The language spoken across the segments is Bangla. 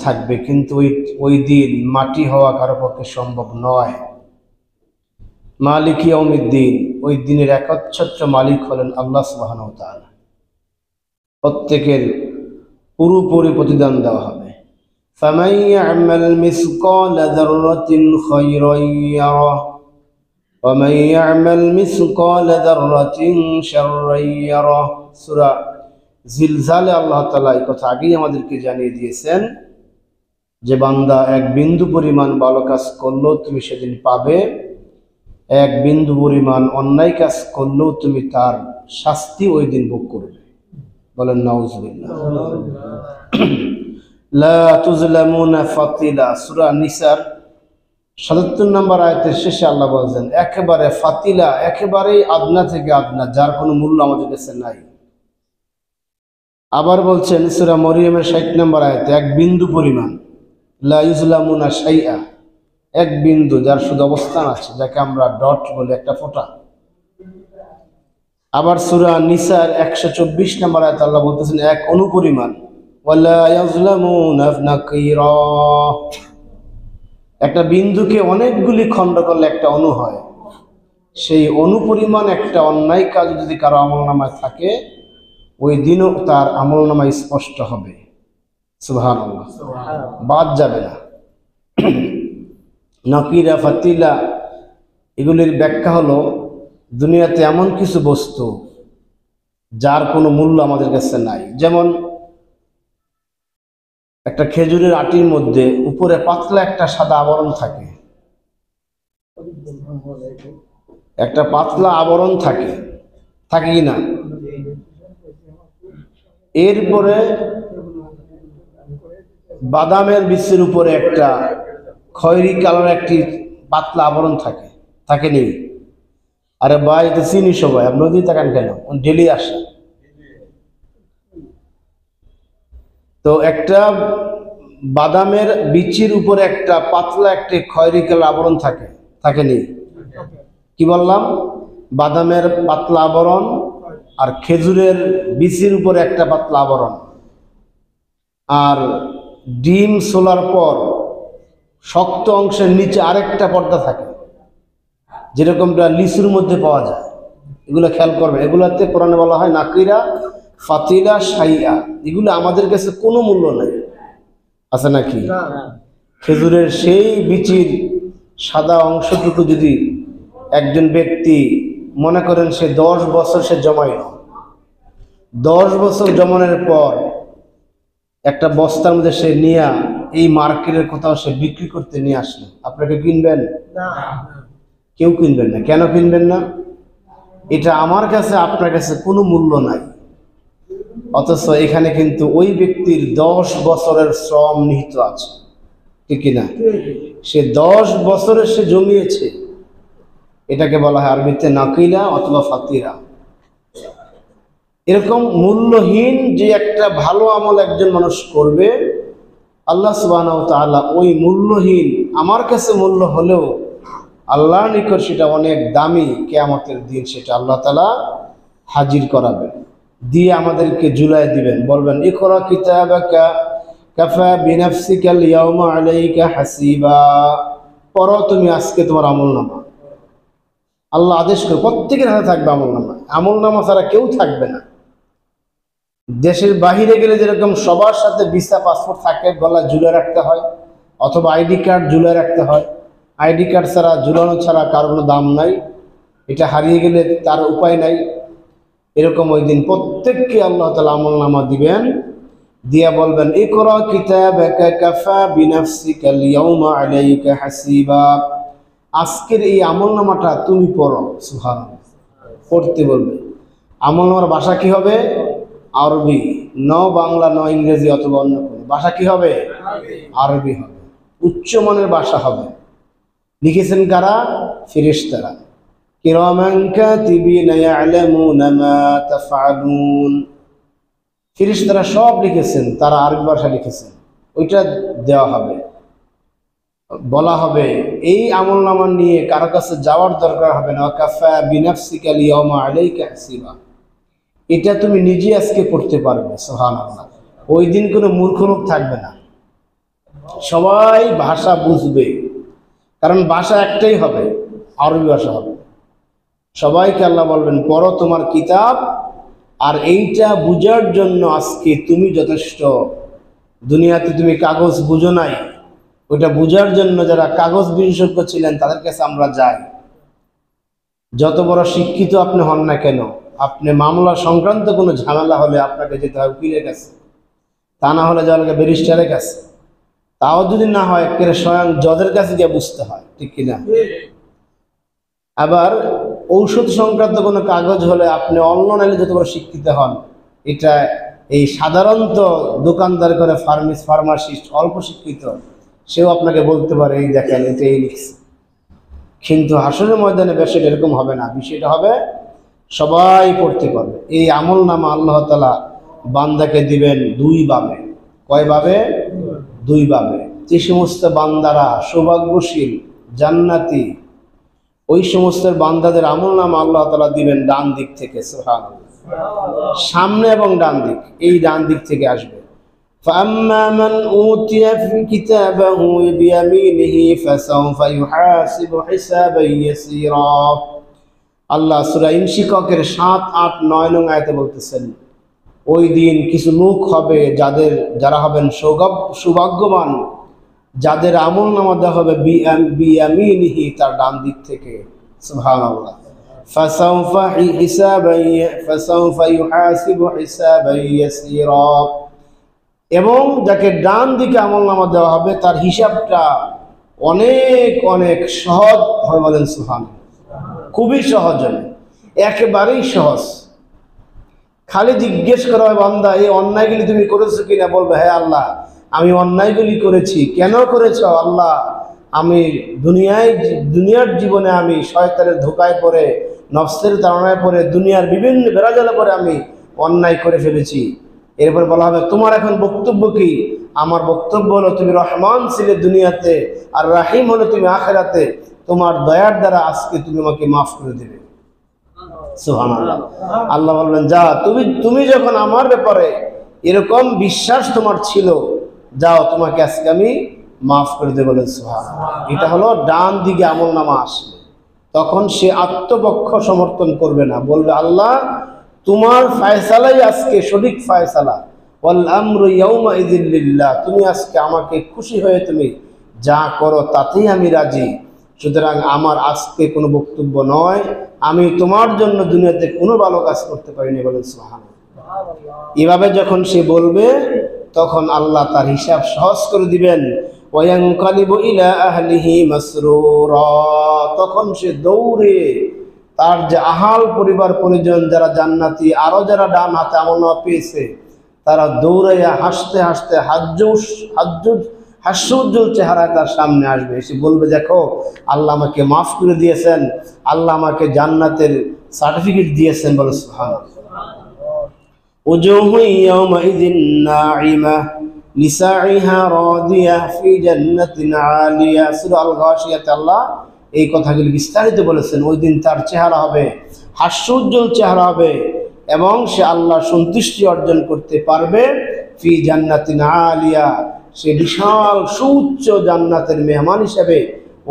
থাকবে, কিন্তু ওই দিন মাটি হওয়া কারো পক্ষে সম্ভব নয়। মালিক ইয়াউমিদ্দিন, ওই দিনের একচ্ছত্র মালিক হলেন আল্লাহ সুবহানাহু ওয়া তাআলা। প্রত্যেকের পুরোপুরি প্রতিদান দেওয়া হবে। ফামান ইয়া'মাল মিসকালা যাররাতিন খায়রান ইয়ারাহ ওয়া মান ইয়া'মাল মিসকালা যাররাতিন শাররান ইয়ারাহ। সূরা জিলজালে আল্লাহ তাআলা এই কথা আগেই আমাদেরকে জানিয়ে দিয়েছেন যে বান্দা এক বিন্দু পরিমাণ ভালো কাজ করলেও তুমি সেদিন পাবে, এক বিন্দু পরিমাণ অন্যায় কাজ করলেও তুমি তার শাস্তি ওই দিন ভোগ করবে। বলেন নাউজুবিল্লাহ। লা তুজলামুনা ফাতিলা, সূরা নিসার ৭৭ নম্বর আয়াতের শেষে আল্লাহ বলেন একেবারে ফাতিলা, একেবারেই আদনা থেকে আদনা, যার কোনো মূল্য আমাদের কাছে নাই। আবার বলছেন সূরা মরিয়মের ৬০ নম্বর আয়াতে এক বিন্দু পরিমাণ, লা ইউজলামুনা শাইআ, এক বিন্দু যার শুধু অবস্থান আছে, যাকে আমরা ডট বলি, একটা ফোঁটা। আবার সূরা নিসার ১২৪ নম্বর আয়াতে আল্লাহ বলতেছেন এক অণু পরিমাণ, ওয়ালা ইয়াজলামুনা নাকিরা, একটা বিন্দুকে অনেকগুলি খণ্ড করলে একটা অণু হয়। সেই অণু পরিমাণ একটা অন্যায় কাজ যদি কারো আমলনামায় থাকে, ওই দিনও তার আমলনামায় স্পষ্ট হবে। সুবহানাল্লাহ, বাদ যাবে না। নাকিরা, ফাতিলা, এগুলির ব্যাখ্যা হলো দুনিয়াতে এমন কিছু বস্তু যার কোনো মূল্য আমাদের কাছে নাই। যেমন একটা খেজুরের আটির মধ্যে উপরে পাতলা একটা সাদা আবরণ থাকে, একটা পাতলা আবরণ থাকে, থাকে কি না? এরপরে বাদামের বীজের উপরে একটা খয়েরি কালার একটি পাতলা আবরণ থাকে, থাকে নেই? আরে ভাই, এটা চিনি সবাই, আপনি নদী তাকান কেন? ডেলি আসে। তো একটা বাদামের বীজের উপরে একটা পাতলা একটি খয়েরি কালার আবরণ থাকে, থাকে নেই? কি বললাম? বাদামের পাতলা আবরণ আর খেজুরের বীজের উপরে একটা পাতলা আবরণ, আর ডিম ছোলার পর শক্ত অংশের নিচে আরেকটা পর্দা থাকে, যেরকমটা লিচুর মধ্যে পাওয়া যায়। এগুলো খেয়াল করবে, এগুলাতে কোরআনে বলা হয় নাকিরা, ফাতিলা, শাইআ। এগুলো আমাদের কাছে কোনো মূল্য নেই, আছে নাকি? খেজুরের সেই বীচির সাদা অংশটুকু যদি একজন ব্যক্তি মনে করেন সে 10 বছর সে জমাইল, 10 বছর জমানোর পর একটা বস্তার মধ্যে সে নিয়ে এই মার্কেটের কোথাও সে বিক্রি করতে নিয়ে আসলো, আপনাকে কিনবেন? কেউ কিনবেন না। কেন কিনবেন না? এটা আমার কাছে আপনার কাছে কোনো মূল্য নাই, অথচ এখানে কিন্তু ওই ব্যক্তির 10 বছরের শ্রম নিহিত আছে, ঠিক কিনা? সে 10 বছরের সে জমিয়েছে, এটাকে বলা হয় আরবিতে নাকিলা অথবা ফাতিরা। এরকম মূল্যহীন যে একটা ভালো আমল একজন মানুষ করবে, আল্লাহ সুবহানাহু ওয়া তাআলা ওই মূল্যহীন, আমার কাছে মূল্য হলেও আল্লাহর নিকট সেটা অনেক দামি, কিয়ামতের দিন সেটা আল্লাহ তাআলা হাজির করাবেন, দিয়ে আমাদেরকে ঝুলায় দিবেন, বলবেন ইকরা কিতাবাকা কাফা বিনাফসিকাল ইয়াউমা আলাইকা হাসিবা, পড়ো তুমি আজকে তোমার আমলনামা। আল্লাহ আদেশ করে প্রত্যেকের হাতে থাকবে আমলনামা, আমলনামা ছাড়া কেউ থাকবে না। দেশের বাহিরে গেলে যেরকম সবার সাথে ভিসা পাসপোর্ট থাকে, গলা ঝুলে রাখতে হয়, অথবা আইডি কার্ড ঝুলে রাখতে হয়। আইডি কার্ড ছাড়া, ঝুলানো ছাড়া কারো কোনো দাম নাই, এটা হারিয়ে গেলে তার উপায় নাই। এরকম ওই দিন প্রত্যেককে আল্লাহ তাআলা আমলনামা দিবেন, দিয়া বলবেন ইকরা কিতাবাকা কাফা বিনাফসিকাল ইয়াউমা আলাইকা হাসিবা, আজকের এই আমলনামাটা তুমি পড়ো। সুবহানাল্লাহ, পড়তে বলবে। আমলনামার ভাষা কি হবে? আরবি, ন বাংলা, ন ইংরেজি অথবা অন্য কোনো ভাষা। কি হবে? আরবি হবে, উচ্চমানের ভাষা হবে। লিখেছেন কারা? ফেরেশতারা। কিরামান কাতিবিনা ইয়ালামুনা মা তাফআলুন, ফেরেশতারা সব লিখেছেন, তারা আরবি ভাষা লিখেছেন। ওইটা দেওয়া হবে, বলা হবে এই আমলনামা নিয়ে কারো কাছে যাওয়ার দরকার হবে না। কাফা বিনাফসিকাল ইয়াউমা আলাইকা হাসিবা, এটা তুমি নিজে আজকে করতে পারবে। সুবহানাল্লাহ, ওই দিন কোনো মূর্খ লোক থাকবে না। সবাই ভাষা বুঝবে, কারণ ভাষা একটাই হবে, আরবি ভাষা হবে। সবাইকে আল্লাহ বলবেন পড়ো তোমার কিতাব, আর এইটা বুঝার জন্য আজকে তুমি যথেষ্ট। দুনিয়াতে তুমি কাগজ বুঝো নাই, ওইটা বুঝার জন্য যারা কাগজ বিশেষজ্ঞ ছিলেন তাদের কাছে আমরা যাই। যত বড় শিক্ষিত আপনি হন না কেন, আপনি মামলা সংক্রান্ত কোনো ঝামেলা হলে আপনাকে যেতে হয় উকিলের কাছে, তা না হলে যাওয়া লাগে ব্যারিস্টারের কাছে, তাও যদি না হয় স্বয়ং জজের কাছে গিয়ে বুঝতে হয়, ঠিক কিনা? আবার ঔষধ সংক্রান্ত কোনো কাগজ হলে আপনি অনলাইনে যত বড় শিক্ষিত হন, এটা এই সাধারণত দোকানদার করে ফার্মাসিস্ট অল্প শিক্ষিত সেও আপনাকে বলতে পারে এই দেখেন এটা এই লিখছে। কিন্তু হাসরের ময়দানে বিষয়টা এরকম হবে না, বিষয়টা হবে সবাই পড়তে পারবে। এই আমল নামা আল্লাহ তাআলা বান্দাকে দিবেন দুই ভাবে। কয় ভাবে? দুই ভাবে। যে সমস্ত বান্দারা সৌভাগ্যশীল জান্নাতি, ওই সমস্ত বান্দাদের আমল নামা আল্লাহ তাআলা দিবেন ডান দিক থেকে। সুবহানাল্লাহ, সামনে এবং ডান দিক, এই ডান দিক থেকে আসবে। فأما من أوتي في كتابه بيمينه فسوف يحاسب حسابا يسيرا। আল্লাহ সূরা ইনশিকাকের 7, 8, 9 নং আয়াতে বলতেছেন, ওই দিন কিছু লোক হবে যারা হবেন সৌভাগ্যবান, যাদের আমল নামা দেওয়া হবে বিয়ামিনিহি, তার ডান দিক থেকে। সুবহানাল্লাহ। ফাসাউফা ইউহাসিবু হিসাবান ইয়াসীরা, এবং যাকে ডান দিকে আমল নামা দেওয়া হবে তার হিসাবটা অনেক অনেক সহজ হয়। বলেন সুবহানাল্লাহ। খুবই সহজ হবে, একেবারেই সহজ। খালি জিজ্ঞেস করা হয় বান্দা এই অন্যায়গুলি তুমি করেছো কিনা, বলবে হ্যাঁ আল্লাহ আমি অন্যায়গুলি করেছি। কেন করেছো? আল্লাহ আমি দুনিয়ার জীবনে আমি শয়তানের ধোকায় পড়ে, নফসের তাড়নায় পড়ে, দুনিয়ার বিভিন্ন বেড়াজালে পড়ে আমি অন্যায় করে ফেলেছি। এরপর বলা হবে তোমার এখন বক্তব্য কি? আমার বক্তব্য হলো তুমি রহমান ছিলে দুনিয়াতে, আর রাহিম হলো তুমি আখিরাতে। তোমার দয়ার দ্বারা আজকে তুমি আমাকে মাফ করে দেবে। সুবহানাল্লাহ। আল্লাহ বলবেন যা, তুমি যখন আমার ব্যাপারে এরকম বিশ্বাস তোমার ছিল, যাও তোমাকে আজকে আমি মাফ করে দেব। বলেন সুবহানাল্লাহ। এটা হলো ডান দিকে আমল নামা আসবে, তখন সে আত্মপক্ষ সমর্থন করবে না, বলবে আল্লাহ তোমার ফায়সালাই আজকে সঠিক ফায়সালা, ওয়াল আমরু ইয়াউমাইযিন লিল্লাহ, তুমি আজকে আমাকে খুশি হয়ে তুমি যা করো তাতেই আমি রাজি। সুতরাং আমার আজকে কোনো বক্তব্য নয়, আমি তোমার জন্য দুনিয়াতে কোনো ভালো কাজ করতে পারিনি। বলেন সুবহানাল্লাহ। এভাবে যখন সে বলবে তখন আল্লাহ তার হিসাব সহজ করে দিবেন। ওয়ায়ানকালিবু ইলা আহলিহি মাসরুরা, তখন সে দৌড়ে তার যে আহাল পরিবার পরিজন যারা জান্নাতি, আরো যারা ডান হাতে আমল নামা পেয়েছে, তারা দৌড়াইয়া হাসতে হাসতে হাস্যোজ্জ্বল চেহারায় তার সামনে আসবে, এসে বলবে দেখো আল্লাহ আমাকে মাফ করে দিয়েছেন, আল্লাহ আমাকে জান্নাতের সার্টিফিকেট দিয়েছেন। বলে সুবহানাল্লাহ। ওজুহু ইয়াওমাইযিন নাঈমা লিসাইহা রাদিয়া ফি জান্নাতিন আলিয়া। সূরা আল গাশিয়াতে আল্লাহ এই কথাগুলি বিস্তারিত বলেছেন। ওই দিন তার চেহারা হবে হাস্যোজ্জ্বল চেহারা হবে, এবং সে আল্লাহ সন্তুষ্টি অর্জন করতে পারবে। ফি জান্নাতিন আলিয়া, সে বিশাল সুউচ্চ জান্নাতের মেহমান হিসেবে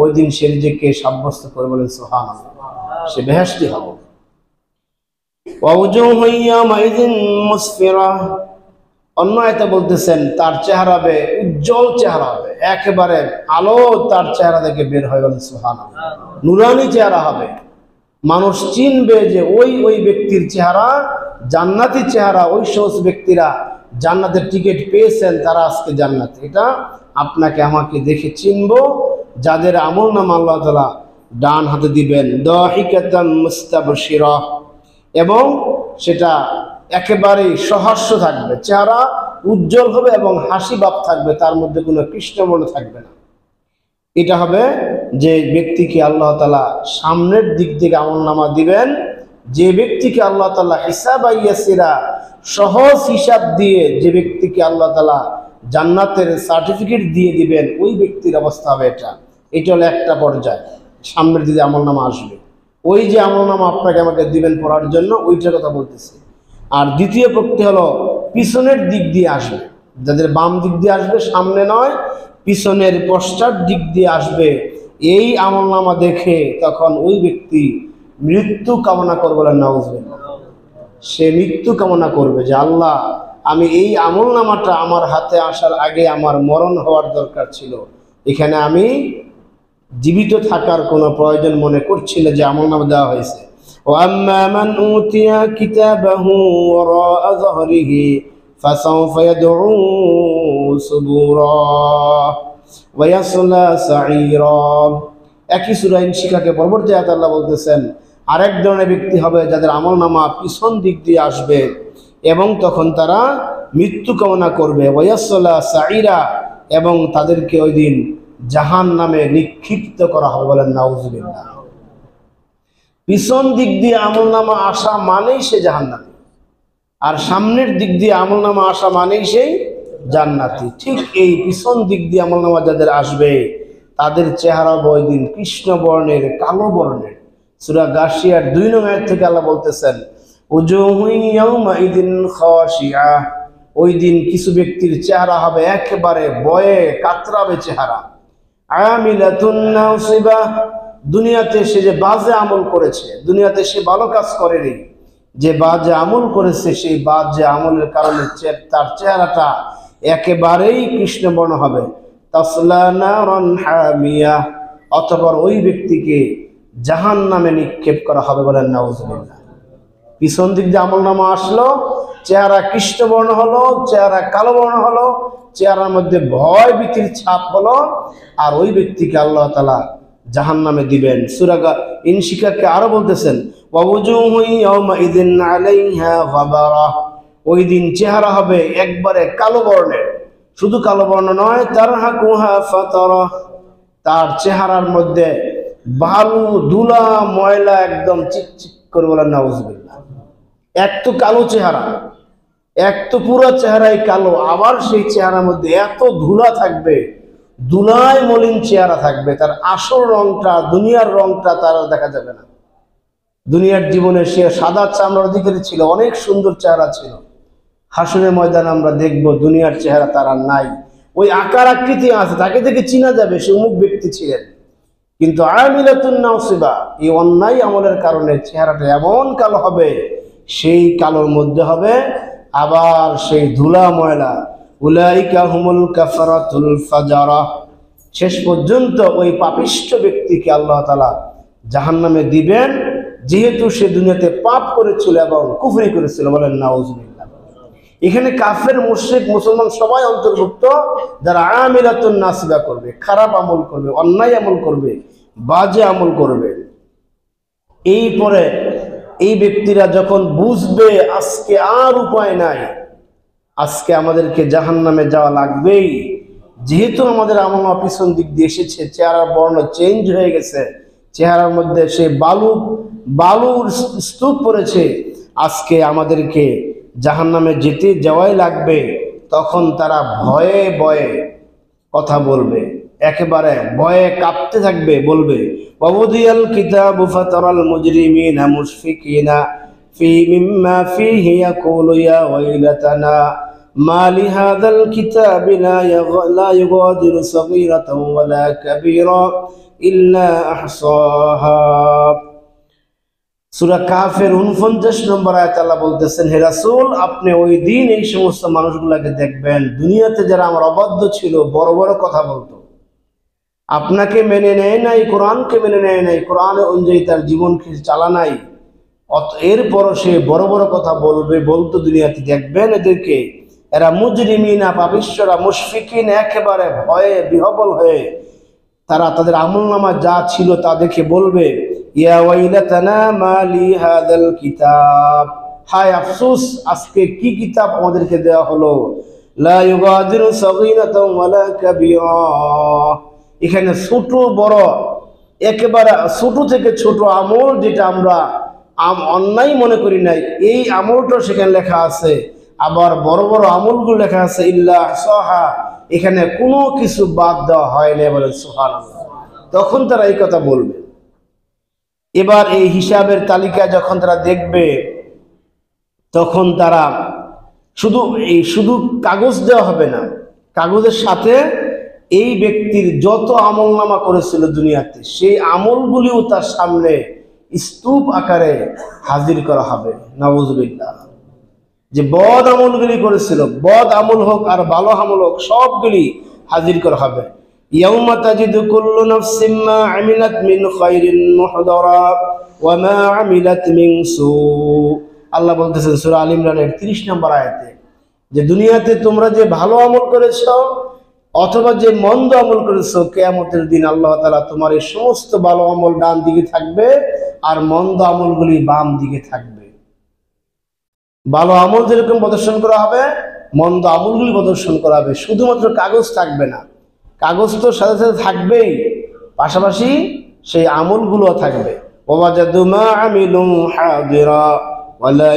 ওই দিন সে নিজেকে সাব্যস্ত করে। বলেন সুবহানাল্লাহ। সে বেহেশতি হবে। ওয়াজুহু ইয়াওমাইযিন মুসফিরা, অন্য আয়াতে বলতেছেন তার চেহারা হবে উজ্জ্বল চেহারা হবে, একেবারে আলো তার চেহারা থেকে বের হয়। বলেন সুবহানাল্লাহ। নুরানি চেহারা হবে, মানুষ চিনবে যে ওই ব্যক্তির চেহারা জান্নাতি চেহারা। ওই সমস্ত ব্যক্তিরা জান্নাতের টিকিট পেয়েছেন, তারা আজকে জান্নাতে। এটা আপনাকে আমাকে দেখে চিনবো, যাদের আমল নামা আল্লাহ তাআলা ডান হাতে দিবেন। দাহিকাতাম মুস্তাবশিরা, এবং সেটা একেবারেই সহাস্য থাকবে, চেহারা উজ্জ্বল হবে এবং হাসি ভাব থাকবে, তার মধ্যে কোনো কৃষ্ণবর্ণ থাকবে না। এটা হবে যে ব্যক্তিকে আল্লাহ তাআলা সামনের দিক থেকে আমল নামা দিবেন, যে ব্যক্তিকে আল্লাহ তাআলা হিসাবান ইয়াসীরা, সহজ হিসাব দিয়ে যে ব্যক্তিকে আল্লাহ তাআলা জান্নাতের সার্টিফিকেট দিয়ে দিবেন, ওই ব্যক্তির অবস্থা হবে এটা। এটা হলো একটা পর্যায়, সামনের দিকে আমল নামা আসবে। ওই যে আমল নামা আপনাকে আমাকে দিবেন পড়ার জন্য, ওইটার কথা বলতেছি। আর দ্বিতীয় পক্ষে হলো পিছনের দিক দিয়ে আসবে, যাদের বাম দিক দিয়ে আসবে, সামনে নয়, পিছনের পশ্চাৎ দিক দিয়ে আসবে, এই আমলনামা দেখে তখন ওই ব্যক্তি মৃত্যু কামনা করবে, বলেন নাউজুবিল্লাহ। সে মৃত্যু কামনা করবে যে আল্লাহ, আমি এই আমলনামাটা আমার হাতে আসার আগে আমার মরণ হওয়ার দরকার ছিল, এখানে আমি জীবিত থাকার কোনো প্রয়োজন মনে করছিল যে আমলনামা দেওয়া হয়েছে। ওয়াম্মা মান উতিয়া কিতাবাহু ওয়ারাআ যাহরিহি ফাসাউফা ইয়াদউ সুবুরা ওয়া ইয়াসলা সাঈরা। একই সূরা ইনশিকাকে পরবর্তী আয়াতে আল্লাহ বলতেছেন, আরেক ধরনের ব্যক্তি হবে যাদের আমলনামা পিছন দিক দিয়ে আসবে এবং তখন তারা মৃত্যু কামনা করবে, ওয়া ইয়াসলা সাঈরা, এবং তাদেরকে ওই দিন জাহান নামে নিক্ষিপ্ত করা হবে, বলেন নাউজুবিল্লাহ। পিছন দিক দিয়ে আমলনামা আসা মানেই সে জাহান্নামী, আর সামনের দিক দিয়ে আমলনামা আসা মানেই সেই জান্নাতি। ঠিক এই পিছন দিক দিয়ে আমলনামা যাদের আসবে তাদের চেহারা ওই দিন কৃষ্ণ বর্ণের, কালো বর্ণের। সূরা গাশিয়ার 2 নং আয়াত থেকে আল্লাহ বলতেছেন, উজুহু ইয়াউমাইদিন খাশিয়া, ওই দিন কিছু ব্যক্তির চেহারা হবে একেবারে ভয়ে কাতরাবে চেহারা। আমিলাতুন নাসিবা, দুনিয়াতে সে যে বাজে আমল করেছে, দুনিয়াতে সে ভালো কাজ করেনি, যে বাজে আমল করেছে সেই বাজে আমলের কারণে তার চেহারাটা একেবারেই কৃষ্ণবর্ণ হবে। তাসলা নারান হামিয়া, অতঃপর ওই ব্যক্তিকে জাহান্নামে নিক্ষেপ করা হবে, বলেন নাউজুবিল্লাহ। পিছন দিক দিয়ে আমলনামা আসলো, চেহারা কৃষ্ণবর্ণ হলো, চেহারা কালো বর্ণ হলো, চেহারার মধ্যে ভয় ভীতির ছাপ হলো, আর ওই ব্যক্তিকে আল্লাহ তাআলা জাহান্নামে দিবেন। সূরা ইনশিকাকে আরো বলতেছেন, ওয়াজুহু ইয়াউমাইদিন আলাইহা গাবারা, ওই দিন চেহারা হবে একবারে কালো বর্ণের। শুধু কালো বর্ণ নয়, তারহাকুহা ফাতারা, তার চেহারার মধ্যে বালু ধুলা ময়লা একদম চিকচিক করে, বলেন নাউজুবিল্লাহ। এক তো কালো চেহারা, এক তো পুরো চেহারাই কালো, আবার সেই চেহারার মধ্যে এত ধুলা থাকবে, ধুলায় মলিন চেহারা থাকবে, তার আসল রংটা, দুনিয়ার রংটা তার দেখা যাবে না। দুনিয়ার জীবনে সে সাদা চামড়ার অধিকারী ছিল, অনেক সুন্দর চেহারা ছিল, হাসরের ময়দানে আমরা দেখব দুনিয়ার চেহারা তার আর নাই। ওই আকার আকৃতি আছে, তাকে দেখে চিনা যাবে সে অমুক ব্যক্তি ছিলেন, কিন্তু আমিলাতুন নাসিবা, এই অন্যায় আমলের কারণে চেহারাটা এমন কালো হবে, সেই কালোর মধ্যে হবে আবার সেই ধুলা ময়লা। উলাইকা হুমুল কাফারাতুল ফাজারা, শেষ পর্যন্ত ওই পাপিষ্ঠ ব্যক্তিকে আল্লাহ তাআলা জাহান্নামে দিবেন, যেহেতু সে দুনিয়াতে পাপ করেছিল এবং কুফরি করেছিল, বলেন নাউজুবিল্লাহ। এখানে কাফের, মুশরিক, মুসলমান সবাই অন্তর্ভুক্ত, যারা আমিলাতুন নাসিবা করবে, খারাপ আমল করবে, অন্যায় আমল করবে, বাজে আমল করবে। এই পরে এই ব্যক্তিরা যখন বুঝবে আজকে আর উপায় নাই, আজকে আমাদেরকে জাহান্নামে যাওয়া লাগবেই, যেহেতু আমাদের আমলনামা পিছন দিক দিয়ে এসেছে, চেহারার বর্ণ চেঞ্জ হয়ে গেছে, চেহারার মধ্যে সে বালুর স্তূপ পড়েছে, আজকে আমাদেরকে জাহান্নামে যাওয়াই লাগবে। তখন তারা ভয়ে ভয়ে কথা বলবে, একেবারে ভয়ে কাঁপতে থাকবে, বলবে, ওয়াউদিয়াল কিতাবু ফাতারাল মুজরিমিনা মুশফিকিনা ফি মিম্মা ফিহি ইয়াকুলু ইয়া ওয়াইলাতানা মা লিহাযাল কিতাবি লা ইউগাদিরু সাগীরাতাও ওয়ালা কাবীরা ইল্লা আহসাহা। সূরা কাফের 49 নম্বর আয়াতে আল্লাহ বলতেছেন, হে রাসূল, আপনি ওই দিন এই সমস্ত মানুষগুলোকে দেখবেন, দুনিয়াতে যারা আমার অবাধ্য ছিল, বড় বড় কথা বলতো, আপনাকে মেনে নেয় নাই, কোরআনকে মেনে নেয় নাই, কোরআনের অনুযায়ী তার জীবনকে চালা নাই, এরপরও সে বড় বড় কথা বলতো দুনিয়াতে, দেখবেন এদেরকে, এরা মুজরিমিনা, পাপিষ্ঠরা, মুশফিকিন, একেবারে ভয়ে বিহবল হয়ে তারা তাদের আমলনামা যা ছিল তা দেখে বলবে, ইয়া ওয়াইলাতানা মা লি হাযাল কিতাব, হায় আফসোস, আজকে কি কিতাব আমাদেরকে দেওয়া হলো, লা ইউগাদিরু সাগীরাতাও ওয়ালা কাবীরা, এখানে ছোট বড়, একেবারে ছোট থেকে ছোট আমল যেটা আমরা অন্যায় মনে করি নাই, এই আমলটা সেখানে লেখা আছে, আবার বড় বড় আমলগুলো লেখা আছে ইল্লা আহসাহা, এখানে কোনো কিছু বাদ দেওয়া হয় না, বলেন সুবহানাল্লাহ। তখন তারা এই কথা বলবে। এবার এই হিসাবের তালিকা যখন তারা দেখবে, তখন তারা শুধু কাগজ দেওয়া হবে না, কাগজের সাথে এই ব্যক্তির যত আমলনামা করেছিল দুনিয়াতে সেই আমলগুলিও তার সামনে স্তূপ আকারে হাজির করা হবে। নাউযুবিল্লাহ। যে বদ আমলগুলি করেছিল, বদ আমল হোক আর ভালো আমল হোক, সবগুলি হাজির করা হবে। ইয়াউমা তাজিদু কুল্লু নাফসিন মা আমিলাত মিন খায়রিন মুহদারা ওয়া মা আমিলাত মিন সু। আল্লাহ বলতেছেন সূরা আল ইমরানের 30 নম্বর আয়াতে যে দুনিয়াতে তোমরা যে ভালো আমল করেছো অথবা যে মন্দ আমল করেছো, কিয়ামতের দিন আল্লাহ তাআলা তোমার এই সমস্ত ভালো আমল ডান দিকে থাকবে আর মন্দ আমলগুলি বাম দিকে থাকবে। ভালো আমল যেরকম প্রদর্শন করা হবে, মন্দ আমলগুলি প্রদর্শন করা হবে। শুধুমাত্র কাগজ থাকবে না, কাগজ তো সাথে সাথে থাকবেই, পাশাপাশি সেই আমলগুলো থাকবে। ওয়াজাদু মা আমিলু হাদিরা ওয়ালা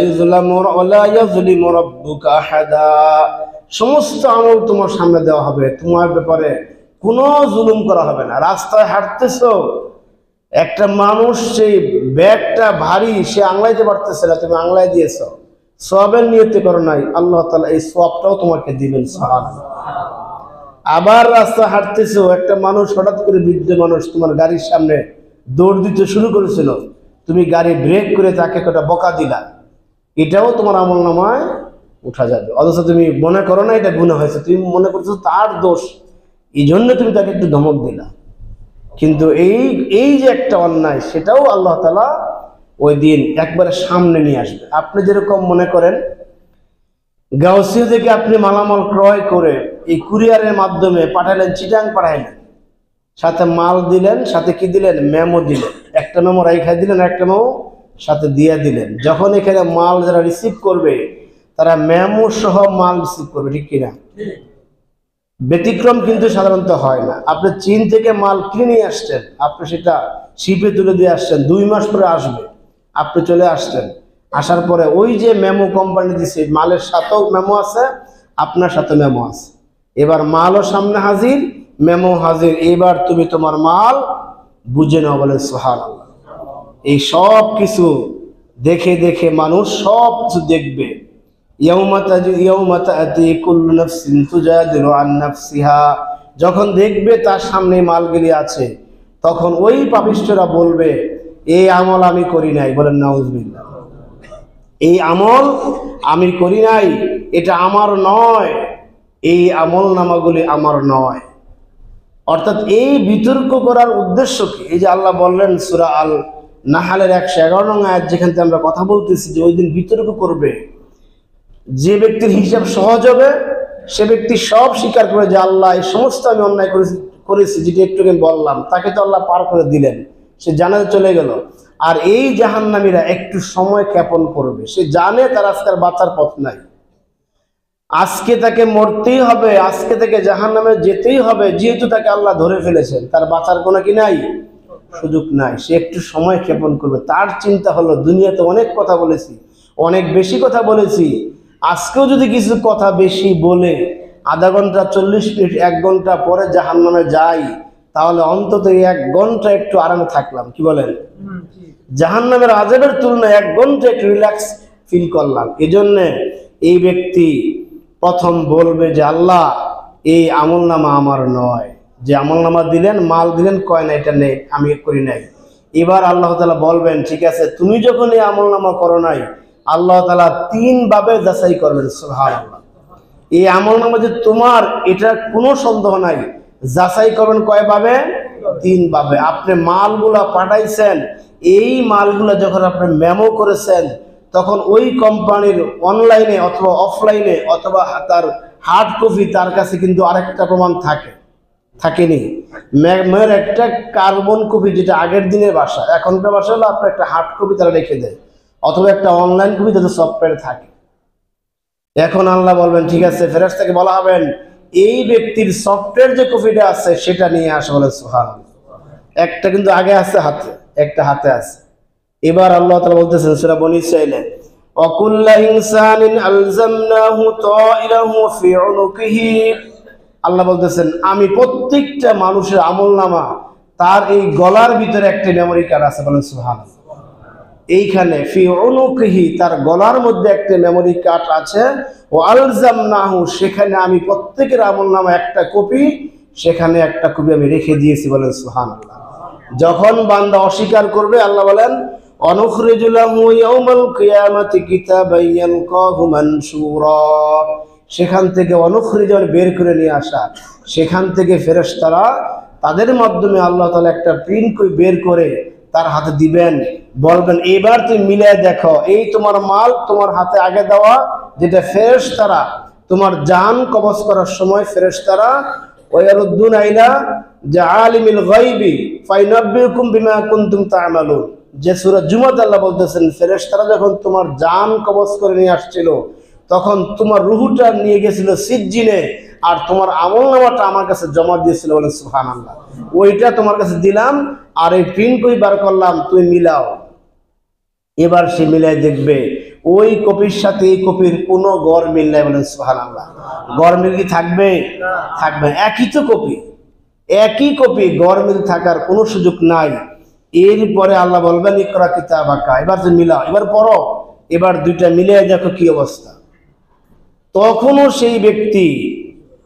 ইযলিমু রাব্বুকা আহাদা। সমস্ত আমল তোমার সামনে দেওয়া হবে, তোমার ব্যাপারে কোনো জুলুম করা হবে না। রাস্তায় হাঁটতেছো, একটা মানুষ সেই ব্যাগটা ভারী, সে আংলাইতে পারতেছে না, তুমি আংলাই দিয়েছো, সওয়াবের নিয়তে করো নাই, আল্লাহ তাআলা এই সওয়াবটাও তোমাকে দিবেন। সুবহানাল্লাহ। আবার রাস্তা হাঁটতেছো, একটা মানুষ হঠাৎ করে, বৃদ্ধ মানুষ তোমার গাড়ির সামনে দৌড় দিতে শুরু করেছিল, তুমি গাড়ি ব্রেক করে তাকে একটা বকা দিলা, এটাও তোমার আমলনামায় উঠা যাবে। অথচ তুমি মনে করো না এটা গুনাহ হয়েছে, তুমি মনে করছো তার দোষ, এই জন্য তুমি তাকে একটু ধমক দিলা, কিন্তু এই যে একটা অন্যায়, সেটাও আল্লাহ তাআলা ওই দিন একবারে সামনে নিয়ে আসবে। আপনি যেরকম মনে করেন গাউসিয়া থেকে আপনি মালামাল ক্রয় করে এই কুরিয়ারের মাধ্যমে পাঠালেন, চিটাং পাঠাইলেন, সাথে মাল দিলেন, সাথে কি দিলেন, মেমো দিলেন, একটা মেমো রাইখা দিলেন, একটা মেমো সাথে দিয়ে দিলেন। যখন এখানে মাল যারা রিসিভ করবে তারা মেমো সহ মাল রিসিভ করবে, ঠিক কিনা? ব্যতিক্রম কিন্তু সাধারণত হয় না। আপনি চীন থেকে মাল কিনে নিয়ে আসছেন, আপনি সেটা শিপে তুলে দিয়ে আসছেন, 2 মাস পরে আসবে, আপনি চলে আসছেন, আসার পরে ওই যে মেমো কোম্পানি দিছে, মালের সাথেও মেমো আছে, আপনার সাথে মেমো আছে, এবার মালও সামনে হাজির, মেমো হাজির, এবার তুমি তোমার মাল বুঝে নাও, বলে সুবহানাল্লাহ। এই সব কিছু দেখে দেখে মানুষ সব কিছু দেখবে। ইয়াউমা তা'তি কুল্লু নাফসিন তুজাদিলু আন নাফসিহা, যখন দেখবে তার সামনে মালগুলি আছে, তখন ওই পাপিষ্ঠরা বলবে এই আমল আমি করি নাই, বলেন নাউযুবিল্লাহ। এই আমল আমি করি নাই, এটা আমার নয়, এই আমল নামাগুলি আমার নয়। অর্থাৎ এই বিতর্ক করার উদ্দেশ্য কি? এই যে আল্লাহ বললেন সূরা আল নাহলের 111 নং আয়াত, যেখান থেকে আমরা কথা বলতেছি যে ওই দিন বিতর্ক করবে, যে ব্যক্তির হিসাব সহজ হবে সে ব্যক্তি সব স্বীকার করে যে আল্লাহ এই সমস্ত আমি অন্যায় করেছি, যেটি একটু আগে বললাম, তাকে তো আল্লাহ পার করে দিলেন, সে জান্নাতে চলে গেল। আর এই জাহান্নামীরা একটু সময় ক্ষেপণ করবে, সে জানে তার আজকে বাঁচার পথ নাই, আজকে তাকে মরতেই হবে, আজকে থেকে জাহান্নামে যেতেই হবে, যেহেতু তাকে আল্লাহ ধরে ফেলেছেন, তার বাঁচার কোনো কি নাই, সুযোগ নাই। সে একটু সময় ক্ষেপণ করবে। তার চিন্তা হলো দুনিয়াতে অনেক কথা বলেছি, অনেক বেশি কথা বলেছি, আজকেও যদি কিছু কথা বেশি বলে আধা ঘন্টা 40 মিনিট 1 ঘন্টা পরে জাহান্নামে যাই, তাহলে অন্তত 1 ঘন্টা একটু আরামে থাকলাম, কি বলেন? জাহান্নামের আযাবের তুলনায় 1 ঘন্টা একটু রিল্যাক্স ফিল করলাম। এজন্য এই ব্যক্তি প্রথম বলবে যে আল্লাহ এই আমলনামা আমার নয়, যে আমলনামা দিলেন, মাল দিলেন, কয় না এটা নেই, আমি করি নাই। এবার আল্লাহ তাআলা বলবেন ঠিক আছে, তুমি যখন এই আমলনামা করো নাই, আল্লাহ তাআলা 3 ভাবে যাচাই করবেন। সুবহানাল্লাহ। এই আমলনামা যে তোমার, এটা কোনো সন্দেহ নাই, যাচাই করবেন কয় ভাবে? 3 ভাবে। আপনি মালগুলা পাঠাইছেন, এই মালগুলা যখন আপনি মেমো করেছেন, তখন ওই কোম্পানির অনলাইনে অথবা অফলাইনে অথবা তার হার্ড কপি তার কাছে কিন্তু আরেকটা প্রমাণ থাকেনি। মেয়ের একটা কার্বন কপি, যেটা আগের দিনের ভাষা, এখনকার ভাষা হলো আপনার একটা হার্ড কপি তারা রেখে দেয়, অথবা একটা অনলাইন কপি যাতে সফটওয়্যার থাকে। এখন আল্লাহ বলবেন ঠিক আছে, ফেরেশতাকে বলা হবেন এই ব্যক্তির সফটওয়্যার যে কপিটা আছে সেটা নিয়ে আসা, বলে সুবহানাল্লাহ। একটা কিন্তু আগে আছে হাতে, একটা হাতে আছে। এবার আল্লাহ তাআলা বলতেছেন সূরা বনী ইসরাঈলে, ওয়া কুল্লু ইনসানিন আলজামনাহু তাইরাহু ফি উনুকিহি, আল্লাহ বলতেছেন আমি প্রত্যেকটা মানুষের আমলনামা তার এই গলার ভিতরে একটা মেমরি কার্ড আছে, বলেন সুবহানাল্লাহ। এইখানে ফি উনুকিহি, তার গলার মধ্যে একটা মেমরি কার্ড আছে, ওয়া আলজামনাহু, সেখানে আমি প্রত্যেকের আমলনামা একটা কপি সেখানে একটা কপি আমি রেখে দিয়েছি, বলেন সুবহানাল্লাহ। যখন বান্দা অস্বীকার করবে আল্লাহ বলেন অনুখরিজু লাহু ইয়াউমাল কিয়ামাতি কিতাবান ইয়ালকাহু মানসুরা, সেখান থেকে অনুখরিজন বের করে নিয়ে আসা, সেখান থেকে ফেরেশতারা তাদের মাধ্যমে আল্লাহ তাআলা একটা প্রিন্ট করে বের করে তার হাতে দিবেন, বলবেন এবার তুমি মিলিয়ে দেখো এই তোমার মাল তোমার হাতে আগে দেওয়া, যেটা ফেরেশতারা তোমার জান কবজ করার সময় ফেরেশতারা ওয়ায়ারুদ্দুনা ইলা জাআলিমিল গায়বি ফায়ুনাব্বিউকুম বিমা কুনতুম তা'মালুন, যে সূরা জুমাতে আল্লাহ বলতেছেন ফেরেশতারা যখন তোমার জান কবজ করে নিয়ে আসছিল তখন তোমার রূহটা নিয়ে গেছিল সিজ্জিনে, আর তোমার আমলনামাটা আমার কাছে জমা দিয়েছিল, বলে সুবহানাল্লাহ। ওইটা তোমার কাছে দিলাম আর এই প্রিন্ট কই বার করলাম, তুমি মিলাও। এবার সে মিলাই দেখবে ওই কপির সাথে এই কপির কোনো গড় মিল নাই, বলেন সুবহানাল্লাহ। গড় মিল কি থাকবে? থাকবে। একই তো কপি, একই কপি, গড় মিল থাকার কোনো সুযোগ নাই। এরপরে আল্লাহ বলবেন ইকরা কিতাবাকা, এবার যে মিলাও, এবার পড়ো, এবার দুইটা মিলিয়ে দেখো কি অবস্থা। তখনও সেই ব্যক্তি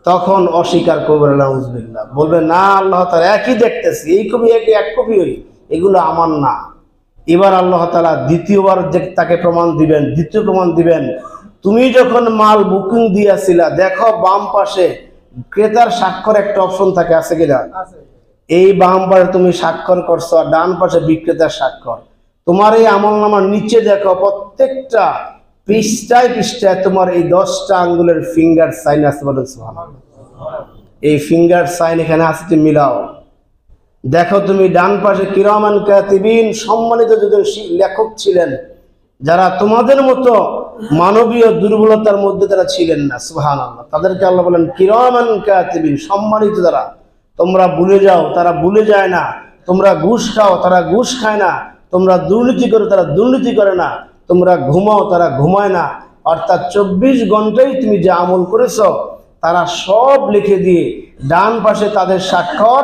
তখন অস্বীকার করবে, নাউযুবিল্লাহ, বলবে না আল্লাহ তাআলা একই দেখতেছি, এই কপি একই, এক কপি, ওই এগুলো আমার না। এবার আল্লাহ তাআলা দ্বিতীয়বার যে তাকে প্রমাণ দিবেন, দ্বিতীয় প্রমাণ দিবেন, তুমি যখন মাল বুকিং দিয়েছিলা দেখো বাম পাশে ক্রেতার স্বাক্ষর একটা অপশন থাকে, আছে কিনা? এই বাম পাশে তুমি স্বাক্ষর করছো আর ডান পাশে বিক্রেতার স্বাক্ষর। তোমার এই আমলনামার নিচে দেখো প্রত্যেকটা পৃষ্ঠায় পৃষ্ঠায় তোমার এই 10টা আঙ্গুলের ফিঙ্গার সাইন আছে, বলেন সুবহানাল্লাহ। এই ফিঙ্গার সাইন এখানে আছে, তুমি মিলাও দেখো। তুমি ডান পাশে কিরামান কাতিবিন, সম্মানিত দুজন লেখক ছিলেন যারা তোমাদের মতো মানবীয় দুর্বলতার মধ্যে তারা ছিলেন না, সুবহানাল্লাহ। তাদেরকে আল্লাহ বলেন কিরামান কাতিবিন, সম্মানিত যারা, তোমরা ভুলে যাও তারা ভুলে যায় না, তোমরা ঘুষ খাও তারা ঘুষ খায় না, তোমরা দুর্নীতি করো তারা দুর্নীতি করে না, তোমরা ঘুমাও তারা ঘুমায় না, অর্থাৎ 24 ঘন্টায় তুমি যে আমল করেছো তারা সব লিখে দিয়ে ডান পাশে তাদের স্বাক্ষর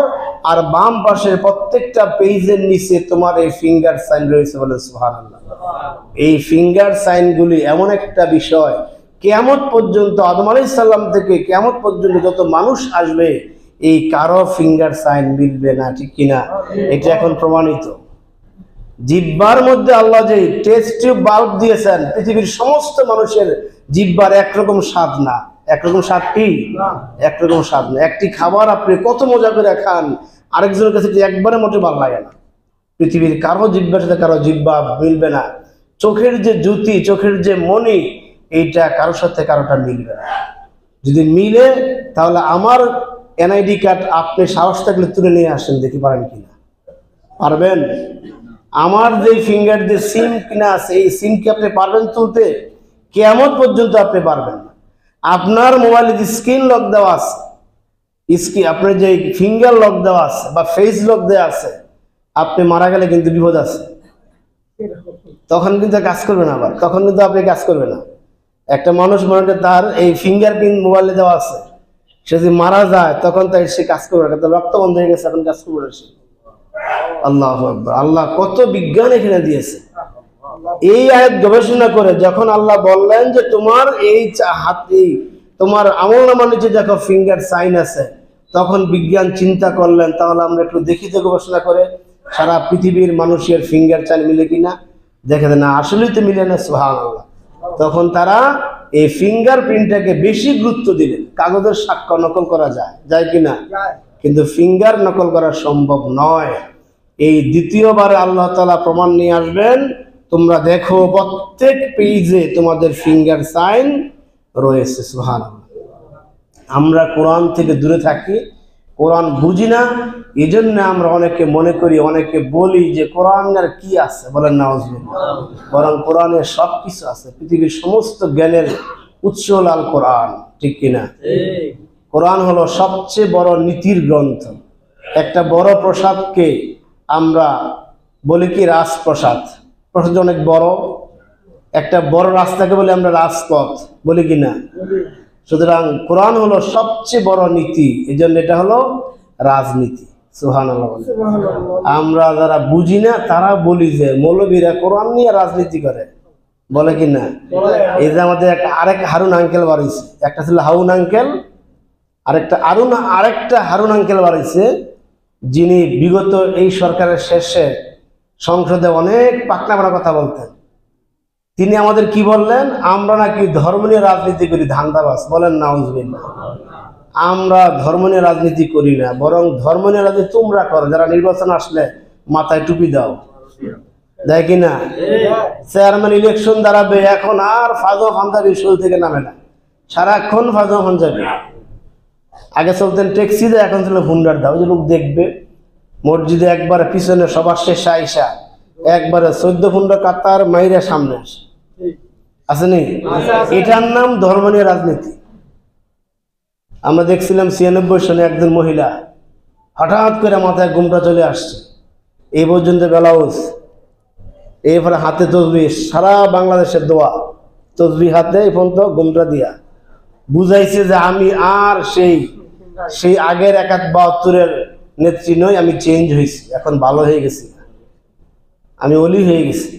আর বাম পাশের প্রত্যেকটা পেজের নিচে তোমার এই ফিঙ্গার সাইন রয়েছে, বলে সুবহানাল্লাহ। এই ফিঙ্গার সাইনগুলি এমন একটা বিষয়, কিয়ামত পর্যন্ত আদম আলাইহিস সালাম থেকে কিয়ামত পর্যন্ত যত মানুষ আসবে এই কারো ফিঙ্গার সাইন মিলবে না, ঠিক কিনা? এটা এখন প্রমাণিত। জিহ্বার মধ্যে আল্লাহ যে টেস্ট টিউব বাল্ব দিয়েছেন, পৃথিবীর সমস্ত মানুষের জিহ্বার একরকম স্বাদ না। একরকম স্বাদ কি? একরকম স্বাদ না। একটি খাবার আপনি কত মজা করে খান, আরেকজনের কাছে একবারে মোটে ভালো লাগে না। পৃথিবীর কারো জিহ্বার সাথে কারো জিহ্বা মিলবে না। চোখের যে জ্যোতি, চোখের যে মণি, এইটা কারোর সাথে কারোটা মিলবে না। যদি মিলে তাহলে আমার এনআইডি কার্ড আপনি সাহস থাকলে তুলে নিয়ে আসেন, দেখি পারেন কিনা। পারবেন? আমার যে ফিঙ্গার যে সিম কিনা আছে এই সিম কি আপনি পারবেন তুলতে? কিয়ামত পর্যন্ত আপনি পারবেন না। আপনার মোবাইলে যে স্ক্রিন লক দেওয়া আছে, আপনার যে ফিঙ্গার লক দেওয়া আছে বা ফেস লক দেওয়া আছে, আপনি মারা গেলে কিন্তু বিপদ আছে, তখন কিন্তু কাজ করবে না। আবার তখন কিন্তু আপনি কাজ করবে না। একটা মানুষ মনে করেন তার এই ফিঙ্গারপ্রিন্ট মোবাইলে দেওয়া আছে, সে যদি মারা যায় তখন তাই সে কাজ করবে না, রক্ত বন্ধ হয়ে গেছে, এখন কাজ করবে না সে। আল্লাহু আকবার। আল্লাহ কত বিজ্ঞান এখানে দিয়েছে। এই আয়াত গবেষণা করে যখন আল্লাহ বললেন যে তোমার এই হাতে তোমার আমলনামার নিচে দেখো ফিঙ্গার সাইন আছে, তখন বিজ্ঞান চিন্তা করলেন তাহলে আমরা একটু দেখি তো গবেষণা করে সারা পৃথিবীর মানুষের ফিঙ্গার সাইন মিলে কিনা। দেখে না, আসলেই তো মিলে না, সুবহানাল্লাহ। তখন তারা এই ফিঙ্গার প্রিন্টটাকে বেশি গুরুত্ব দিলেন। কাগজের সাক্ষ্য নকল করা যায় কিনা, কিন্তু ফিঙ্গার নকল করা সম্ভব নয়। এই দ্বিতীয়বার আল্লাহ তাআলা প্রমাণ নিয়ে আসবেন, তোমরা দেখো প্রত্যেক পেজে তোমাদের ফিঙ্গার সাইন রয়েছে, সুবহানাল্লাহ। আমরা কোরআন থেকে দূরে থাকি, কোরআন বুঝি না, এই জন্য আমরা অনেকে মনে করি, অনেকে বলি যে কোরআনের কি আছে, বলেন নাউযুবিল্লাহ। বরং কোরআনের সব কিছু আছে। পৃথিবীর সমস্ত জ্ঞানের উৎস হল আল কোরআন, ঠিক কিনা? কোরআন হলো সবচেয়ে বড় নীতির গ্রন্থ। একটা বড় প্রসাদকে আমরা বলি কি রাজপ্রসাদ, প্রসাদ অনেক বড়। একটা বড় রাস্তাকে বলি আমরা রাজপথ, বলি কিনা? সুতরাং কোরআন হলো সবচেয়ে বড় নীতি, এই জন্য এটা হলো রাজনীতি, সুবহানাল্লাহ। আমরা যারা বুঝি না তারা বলি যে মৌলবীরা কোরআন নিয়ে রাজনীতি করে, বলে কিনা? এই যে আমাদের আরেক হারুন আঙ্কেল বাড়িছে, একটা ছিল হাউন আঙ্কেল আরেকটা হারুন আঙ্কেল বাড়াইছে, যিনি বিগত এই সরকারের শেষে সংসদে অনেক পাকনাপাড়া কথা বলতেন। তিনি আমাদের কি বললেন? আমরা নাকি ধর্ম নিয়ে রাজনীতি করি, ধান্দাবাজ। বলেন নাউজুবিল্লাহ। আমরা ধর্ম নিয়ে রাজনীতি করি না, বরং ধর্ম নিয়ে রাজনীতি তোমরা করো, যারা নির্বাচন আসলে মাথায় টুপি দাও, দেয় কিনা? চেয়ারম্যান ইলেকশন দাঁড়াবে, এখন আর ফাজো পাঞ্জাবি শোল থেকে নামে না, সারাক্ষণ ফাজো পাঞ্জাবি। আগে চলতেন ট্যাক্সিতে, এখন ছিল হুন্ডার দাও, যে লোক দেখবে। মসজিদে একবারে পিছনে সবার শেষে আইসা একবারে 14 ফুন্ডা কাতার মাইরা সামনে আসে, আসেনি? এটার নাম ধর্ম নিয়ে রাজনীতি। আমরা দেখছিলাম 96 সনে একজন মহিলা হঠাৎ করে মাথায় ঘুমটা চলে আসছে, এই পর্যন্ত ব্লাউজ, এরপরে হাতে তসবিহ, সারা বাংলাদেশের দোয়া, তসবিহ হাতে এই পর্যন্ত ঘুমটা দিয়া বুঝাইছে যে আমি আর সেই আগের 71-72-এর নেত্রী নই, আমি চেঞ্জ হয়েছি, এখন ভালো হয়ে গেছি, আমি অলি হয়ে গেছি।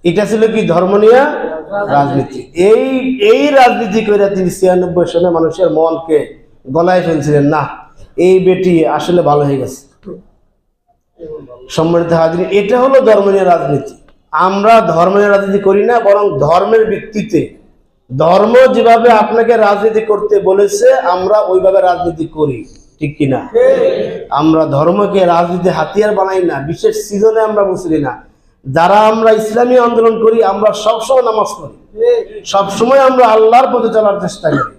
এটা ছিল কি? ধর্ম নিয়ে রাজনীতি। এই রাজনীতি করে তিনি 96 সনে মানুষের মনকে গলায় ফেলছিলেন। না, এই বেটি আসলে ভালো হয়ে গেছে। সম্মানিত হাজির, এটা হলো ধর্ম নিয়ে রাজনীতি। আমরা ধর্ম নিয়ে রাজনীতি করি না, বরং ধর্মের ভিত্তিতে, ধর্ম যেভাবে আপনাকে রাজনীতি করতে বলেছে আমরা ওইভাবে রাজনীতি করি, ঠিক কিনা? আমরা ধর্মকে রাজনীতি হাতিয়ার বানাই না, বিশেষ সিজনে আমরা মুসলি না। যারা আমরা ইসলামী আন্দোলন করি, আমরা সবসময় নামাজ পড়ি, সবসময় আমরা আল্লাহর পথে চলার চেষ্টা করি,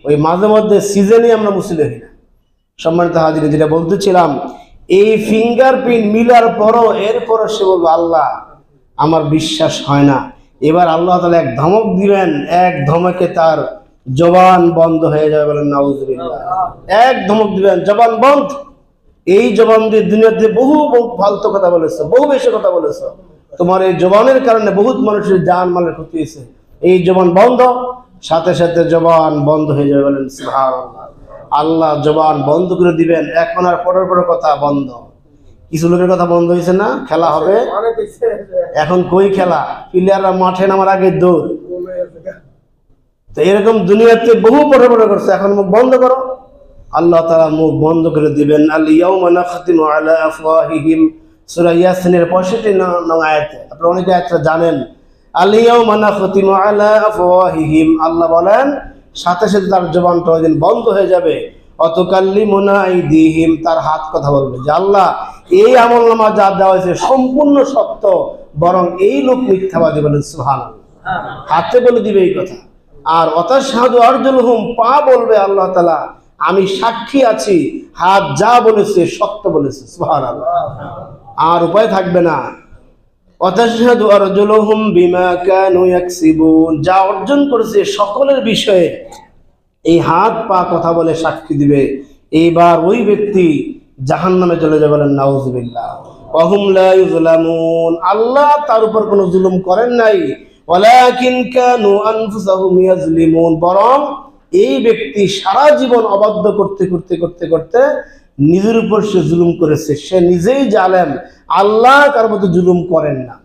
ওই মাঝে মধ্যে সিজনে আমরা মুসলি হই না। সম্মানিত হাজির, যেটা বলতেছিলাম, এই ফিঙ্গারপ্রিন্ট মিলার পরও এরপরও সে বলবো আল্লাহ আমার বিশ্বাস হয় না। এবার আল্লাহ তাআলা এক ধমক দিবেন, এক ধমকে তার জবান বন্ধ হয়ে যাবে। বলেন নাউজুবিল্লাহ। এক ধমক দিবেন, জবান বন্ধ। এই জবান দিয়ে দুনিয়াতে বহু ফালতু কথা বলেছো, বহু বেশি কথা বলেছো, তোমার এই জবানের কারণে বহুত মানুষের জান মালের ক্ষতি হয়েছে। এই জবান বন্ধ, সাথে সাথে জবান বন্ধ হয়ে যাবে। বলেন সুবহানাল্লাহ। আল্লাহ জবান বন্ধ করে দিবেন, এখন আর পরের কথা বন্ধ। কিছু লোকের কথা বন্ধ হয়েছে না, খেলা হবে এখন, কই খেলা? প্লেয়াররা মাঠে নামার আগে দৌড়। তো এরকম দুনিয়াতে বহু পড়ে করছে, এখন মুখ বন্ধ করো, আল্লাহ তাআলা মুখ বন্ধ করে দিবেন। আল ইয়াউমা নাখতিমু আলা আফওয়াহিহিম, সূরা ইয়াসিনের 65 নং আয়াতে, আপনারা অনেকে আয়াতটা জানেন। আল ইয়াউমা নাখতিমু আলা আফওয়াহিহিম, আল্লাহ বলেন সাথে সাথে তার জবানটা ওইদিন বন্ধ হয়ে যাবে। অতুকাল্লিমুনা আইদিহিম, তার হাত কথা বলবে যে আল্লাহ এই আমলনামা যা দেওয়া হয়েছে সম্পূর্ণ সত্য, বরং এই লোক মিথ্যাবাদী। বলেন সুবহানাল্লাহ। হাতে বলে দিবে এই কথা। আর অতাশহাদু আরজুলুহুম, পা বলবে আল্লাহ তাআলা আমি সাক্ষী আছি, হাত যা বলেছে সত্য বলেছে। সুবহানাল্লাহ। আর উপায় থাকবে না। অতাশহাদু আরজুলুহুম বিমা কানু ইয়াকসিবুন, যা অর্জন করেছে সকলের বিষয়ে এই হাত পা কথা বলে সাক্ষী দিবে। এইবার ওই ব্যক্তি জাহান্নামে চলে যাবে। বলেন নাউজুবিল্লাহ। ওয়াহুম লা ইউযলামুন, আল্লাহ তার উপর কোনো জুলুম করেন নাই। ওয়ালাকিন কানু আনফুসাহুম ইয়াজলিমুন, বরং এই ব্যক্তি সারা জীবন অবাধ্য করতে করতে করতে করতে নিজের উপর সে জুলুম করেছে, সে নিজেই জালেম। আল্লাহ কার মতো জুলুম করেন না।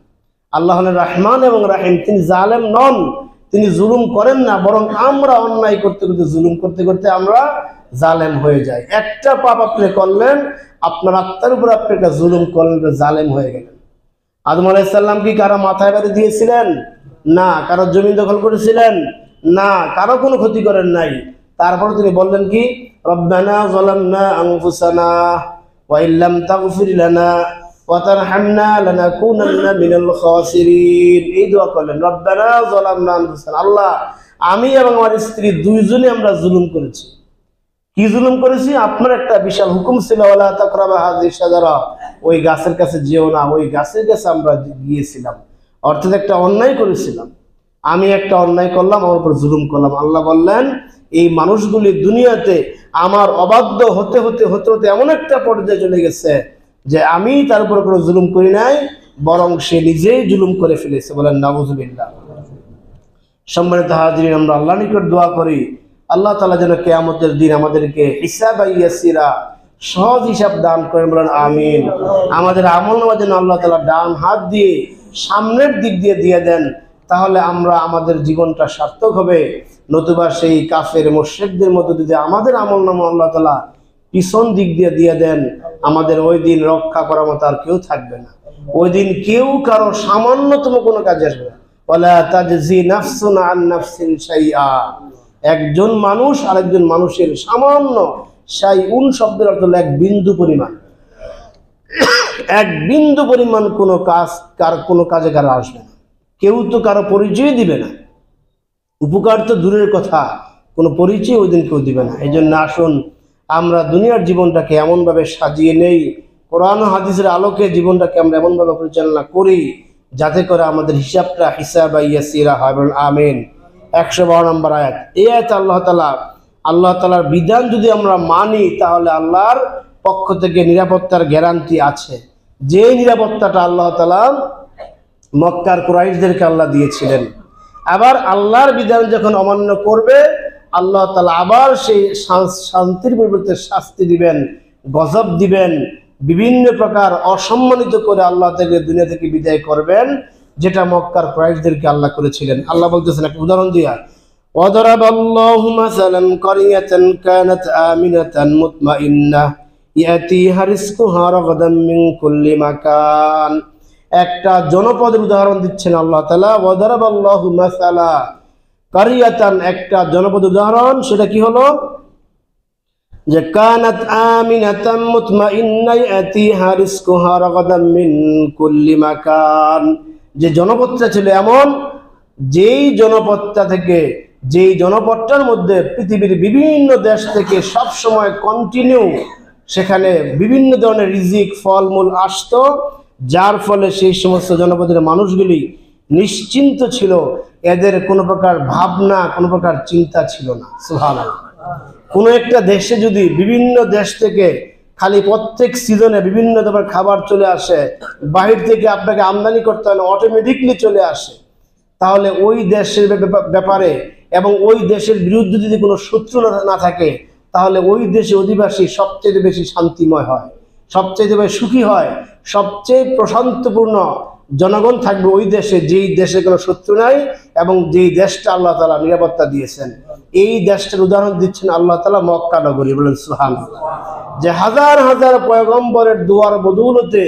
আল্লাহ হলেন রহমান এবং রাহিম, তিনি জালেম নন, তিনি জুলুম করেন না, বরং আমরা অন্যায় করতে করতে জুলুম করতে করতে আমরা জালেম হয়ে যাই। একটা পাপ আপনি করলেন, আপনার আত্মার উপর আপনি একটা জুলুম করলেন, জালেম হয়ে গেলেন। আদম আলাইহিস সালাম কি কারো মাথায় বাড়ি দিয়েছিলেন? না। কারো জমি দখল করেছিলেন? না। কারো কোনো ক্ষতি করেন নাই। তারপর তিনি বললেন কি? রব্বানা যালামনা আনফুসানা ওয়া ইল্লাম তাগফির লানা ওয়া তারহামনা লানাকুনান্না মিনাল খাসিরিন। এই দোয়া করলেন, রব্বানা যালামনা আনফুসানা, আল্লাহ আমি এবং আমার স্ত্রী দুইজনই আমরা জুলুম করেছি। কি জুলুম করেছি? আপনার একটা বিশাল হুকুম ছিল, ওয়ালা তাকরাবা হাযিহি শাজারা, ওই গাছের কাছে যেও না। ওই গাছের কাছে আমরা গিয়েছিলাম, অর্থাৎ একটা অন্যায় করেছিলাম। আমি একটা অন্যায় করলাম, আমার উপর জুলুম করলাম। আল্লাহ বললেন এই মানুষগুলি দুনিয়াতে আমার অবাধ্য হতে হতে হতে হতে এমন একটা পর্যায়ে চলে গেছে যে আমি তার উপর কোনো জুলুম করি নাই, বরং সে নিজেই জুলুম করে ফেলেছে। বলেন নাউজুবিল্লাহ। সম্মানিত হাজিরিন, আমরা আল্লাহর নিকট দোয়া করি আল্লাহ তাআলা যেন কিয়ামতের দিন আমাদেরকে হিসাবাই ইয়াসিরা, সহজ হিসাব দান করেন। বলেন আমিন। আমাদের আমলনামা যেন আল্লাহ তাআলা ডান হাত দিয়ে সামনের দিক দিয়ে দেন, তাহলে আমরা আমাদের জীবনটা সার্থক হবে। নতুবা সেই কাফের মুশরিকদের মতো যদি আমাদের আমলনামা আল্লাহ তাআলা পিছন দিক দিয়ে দেন, আমাদের ওই দিন রক্ষা করার মতো আর কেউ থাকবে না। ওই দিন কেউ কারো সামান্যতম কোনো কাজে আসবে না। ওয়ালা তাজজি নাফসুন আন নাফসিন শাইআ, একজন মানুষ আরেকজন মানুষের সামান্য, শাইউন শব্দের অর্থ হলো এক বিন্দু পরিমাণ, এক বিন্দু পরিমাণ কোনো কাজ কোনো কাজে কারো আসবে না। কেউ তো কারো পরিচয় দিবে না, উপকার তো দূরের কথা, কোনো পরিচয় ওই দিন কেউ দিবে না। এই জন্য আসুন আমরা দুনিয়ার জীবনটাকে এমনভাবে সাজিয়ে নেই, কোরআন ও হাদিসের আলোকে জীবনটাকে আমরা এমনভাবে পরিচালনা করি যাতে করে আমাদের হিসাবটা হিসাবা ইয়াসিরা হয়। আমিন। 112 নম্বর আয়াত। এই আয়াতে আল্লাহ তাআলার বিধান যদি আমরা মানি তাহলে আল্লাহর পক্ষ থেকে নিরাপত্তার গ্যারান্টি আছে। যে নিরাপত্তাটা আল্লাহ তাআলা মক্কার কুরাইশদেরকে আল্লাহ দিয়েছিলেন। আবার আল্লাহর বিধান যখন অমান্য করবে আল্লাহ তাআলা আবার সেই শান্তির পরিবর্তে শাস্তি দিবেন, গজব দিবেন, বিভিন্ন প্রকার অসম্মানিত করে আল্লাহ থেকে দুনিয়া থেকে বিদায় করবেন, যেটা মক্কার কুরাইশদেরকে আল্লাহ করেছিলেন। আল্লাহ বলতেছেন একটা উদাহরণ দিয়া, ওয়াদারাবাল্লাহু মাসালান কারিয়াতান কানাত আমিনাতান মুতমাইন্নাহ ইয়াতিহা রিজকুহা রাগাদাম মিন কুল্লি মাকান। একটা জনপদের উদাহরণ দিচ্ছেন আল্লাহ তাআলা। ওয়াদারাবাল্লাহু মাসালা কারিয়াতান, একটা জনপদের উদাহরণ। সেটা কি হলো? যে কানাত আমিনাতাম মুতমাইন্না ইয়াতিহা রিজকুহা রাগাদাম মিন কুল্লি মাকান, যে জনপদটা ছিল এমন, যেই জনপদটা থেকে, যেই জনপদটার মধ্যে পৃথিবীর বিভিন্ন দেশ থেকে সব সময় কন্টিনিউ সেখানে বিভিন্ন ধরনের রিজিক ফলমূল আসতো, যার ফলে সেই সমস্ত জনপদের মানুষগুলি নিশ্চিন্ত ছিল, এদের কোনো প্রকার ভাবনা, কোনো প্রকার চিন্তা ছিল না। সুবহানাল্লাহ। কোনো একটা দেশে যদি বিভিন্ন দেশ থেকে খালি প্রত্যেক সিজনে বিভিন্ন ধরনের খাবার চলে আসে, বাহির থেকে আপনাকে আমদানি করতে হয় না, অটোমেটিকলি চলে আসে, তাহলে ওই দেশের ব্যাপারে এবং ওই দেশের বিরুদ্ধে যদি কোনো শত্রু না থাকে তাহলে ওই দেশে অধিবাসী সবচেয়ে বেশি শান্তিময় হয়, সবচেয়ে বেশি সুখী হয়, সবচেয়ে প্রশান্তপূর্ণ জনগণ থাকবে ওই দেশে, যেই দেশে কোনো শত্রু নাই এবং যেই দেশটা আল্লাহ তাআলা নিরাপত্তা দিয়েছেন। এই দেশটার উদাহরণ দিচ্ছেন আল্লাহ তাআলা মক্কা নগরী। বলেন সুবহানাল্লাহ। যে হাজার হাজার পয়গম্বরের দোয়ার বদৌলতে,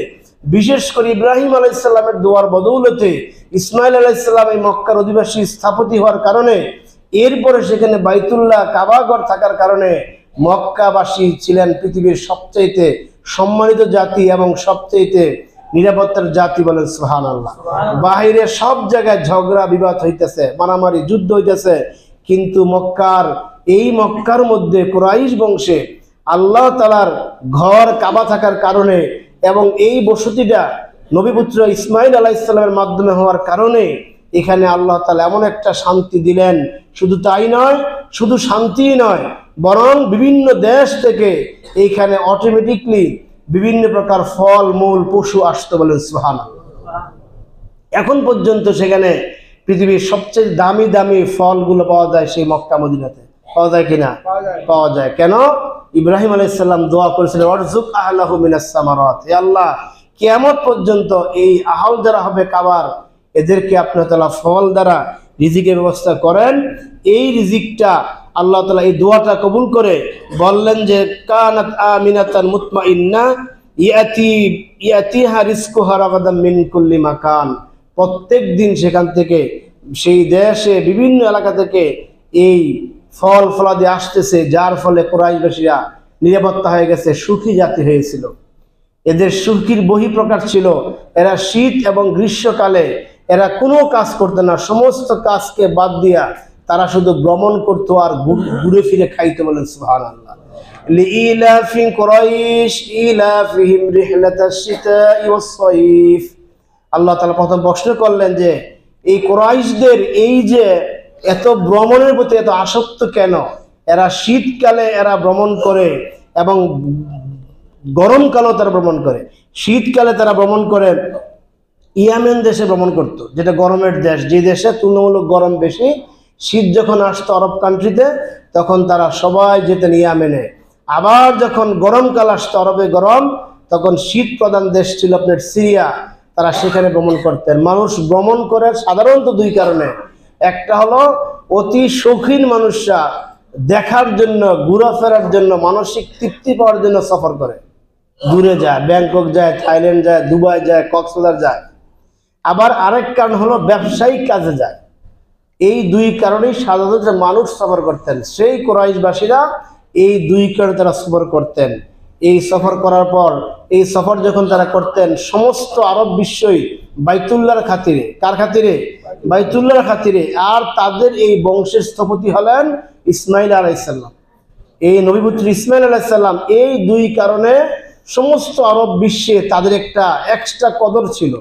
বিশেষ করে ইব্রাহিম আলাইহিস সালামের দোয়ার বদৌলতে ইসমাইল আলাইহিস সালাম এই মক্কার অধিবাসী স্থাপতি হওয়ার কারণে, এরপরে সেখানে বাইতুল্লাহ কাবাঘর থাকার কারণে মক্কাবাসী ছিলেন পৃথিবীর সবচাইতে সম্মানিত জাতি এবং সবচাইতে নিরাপত্তার জাতি। বলেন সুবহানাল্লাহ। বাহিরে সব জায়গায় ঝগড়া বিবাদ হইতেছে, মারামারি যুদ্ধ হইতেছে, কিন্তু মক্কার মধ্যে কুরাইশ বংশে আল্লাহ তাআলার ঘর কাবা থাকার কারণে এবং এই বসতিটা নবীপুত্র ইসমাইল আলাইহিস সালামের মাধ্যমে হওয়ার কারণে এখানে আল্লাহ তাআলা এমন একটা শান্তি দিলেন। শুধু তাই নয়, শুধু শান্তিই নয়, বরং বিভিন্ন দেশ থেকে এইখানে অটোমেটিকলি বিভিন্ন প্রকার ফল মূল পশু আসতো। বলেন সুবহানাল্লাহ। এখন পর্যন্ত সেখানে পৃথিবীর সবচেয়ে দামি দামি ফলগুলো পাওয়া যায় সেই মক্কা মদিনাতে। পাওয়া যায় কিনা? পাওয়া যায়। কেন? ইব্রাহিম আলাইহিস সালাম দোয়া করেছিলেন, ওয়ারযুক আহলাহু মিনাস সামারাত, হে আল্লাহ কিয়ামত পর্যন্ত এই আহল যারা হবে কাবার, এদেরকে আপনি তাআলা ফল দ্বারা রিজিকের ব্যবস্থা করেন। এই রিজিকটা আল্লাহ তাআলা এই দোয়াটা কবুল করে বললেন যে কানাত আমিনাতান মুতমাইন্না ইয়াতিহা রিজকুহা রাগাদাম মিন কুল্লি মাকান। প্রত্যেক দিন সেখান থেকে, সেই দেশে বিভিন্ন এলাকা থেকে এই ফল ফলাদি আসতেছে, যার ফলে কুরাইশবাসীরা নিরাপত্তা হয়ে গেছে, সুখী জাতি হয়েছিল। এদের সুখীর বহিঃপ্রকাশ ছিল, এরা শীত এবং গ্রীষ্মকালে এরা কোনো কাজ করতো না, সমস্ত কাজকে বাদ দিয়া তারা শুধু ভ্রমণ করতো আর ঘুরে ফিরে খাইতে। বলেন সুবহানাল্লাহ। লিইলাফি কুরাইশ ইলাফিহিম রিহলাতাশ শিতাই ওয়াস সাইফ। আল্লাহ তাআলা প্রথম প্রশ্ন করলেন যে এই কুরাইশদের এই যে এত ভ্রমণের প্রতি এত আসক্ত কেন? এরা শীতকালে এরা ভ্রমণ করে এবং গরমকালেও তারা ভ্রমণ করে। শীতকালে তারা ভ্রমণ করে ইয়েমেন দেশে ভ্রমণ করত, যেটা গরমের দেশ, যে দেশে তুলনামূলক গরম বেশি। শীত যখন আসতো আরব কান্ট্রিতে তখন তারা সবাই যেতেন ইয়েমেনে। আবার যখন গরমকাল আসতো, আরবে গরম, তখন শীত প্রধান দেশ ছিল আপনার সিরিয়া, তারা সেখানে ভ্রমণ করতেন। মানুষ ভ্রমণ করে সাধারণত দুই কারণে, একটা হলো অতি শৌখিন মানুষরা দেখার জন্য, ঘোরাফেরার জন্য, মানসিক তৃপ্তি পাওয়ার জন্য সফর করে, দূরে যায়, ব্যাংকক যায়, থাইল্যান্ড যায়, দুবাই যায়, কক্সবাজার যায়। আবার আরেক কারণ হলো ব্যবসায়িক কাজে যায়। এই দুই কারণেই সাধারণত মানুষ সফর করতেন। সেই কুরাইশবাসীরা এই দুই কারণে তারা সফর করতেন। এই সফর করার পর, এই সফর যখন তারা করতেন, সমস্ত আরব বিশ্বই বাইতুল্লাহর খাতিরে, কার খাতিরে? বাইতুল্লাহর খাতিরে। আর তাদের এই বংশের স্থপতি হলেন ইসমাইল আলাইহিসসালাম, এই নবীপুত্র ইসমাইল আলাইহিসসালাম। এই দুই কারণে সমস্ত আরব বিশ্বে তাদের একটা এক্সট্রা কদর ছিল,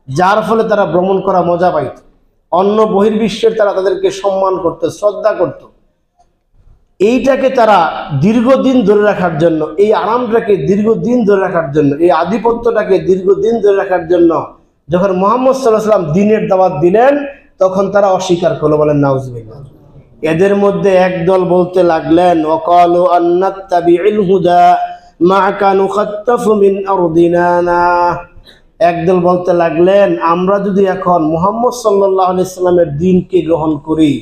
যার ফলে তারা ভ্রমণ করা মজা পাইত। অন্য বহির্বিশ্বের তারা তাদেরকে সম্মান করত, শ্রদ্ধা করত। এইটাকে তারা দীর্ঘদিন ধরে রাখার জন্য, এই আরামটাকে দীর্ঘদিন ধরে রাখার জন্য, এই আধিপত্যটাকে দীর্ঘদিন ধরে রাখার জন্য যখন মুহাম্মদ সাল্লাল্লাহু আলাইহি ওয়াসাল্লাম দ্বীনের দাওয়াত দিলেন, তখন তারা অস্বীকার করলো। বলেন নাউজুবিল্লাহ। এদের মধ্যে একদল বলতে লাগলেন, ওয়াকালু আন্নাত্তাবিউল হুদা মা'কা নুখাত্তাফু মিন আরদিনা। একদল বলতে লাগলেন, আমরা যদি এখন মুহাম্মদ সাল্লাল্লাহু আলাইহি ওয়াসাল্লামের দ্বীনকে গ্রহণ করি,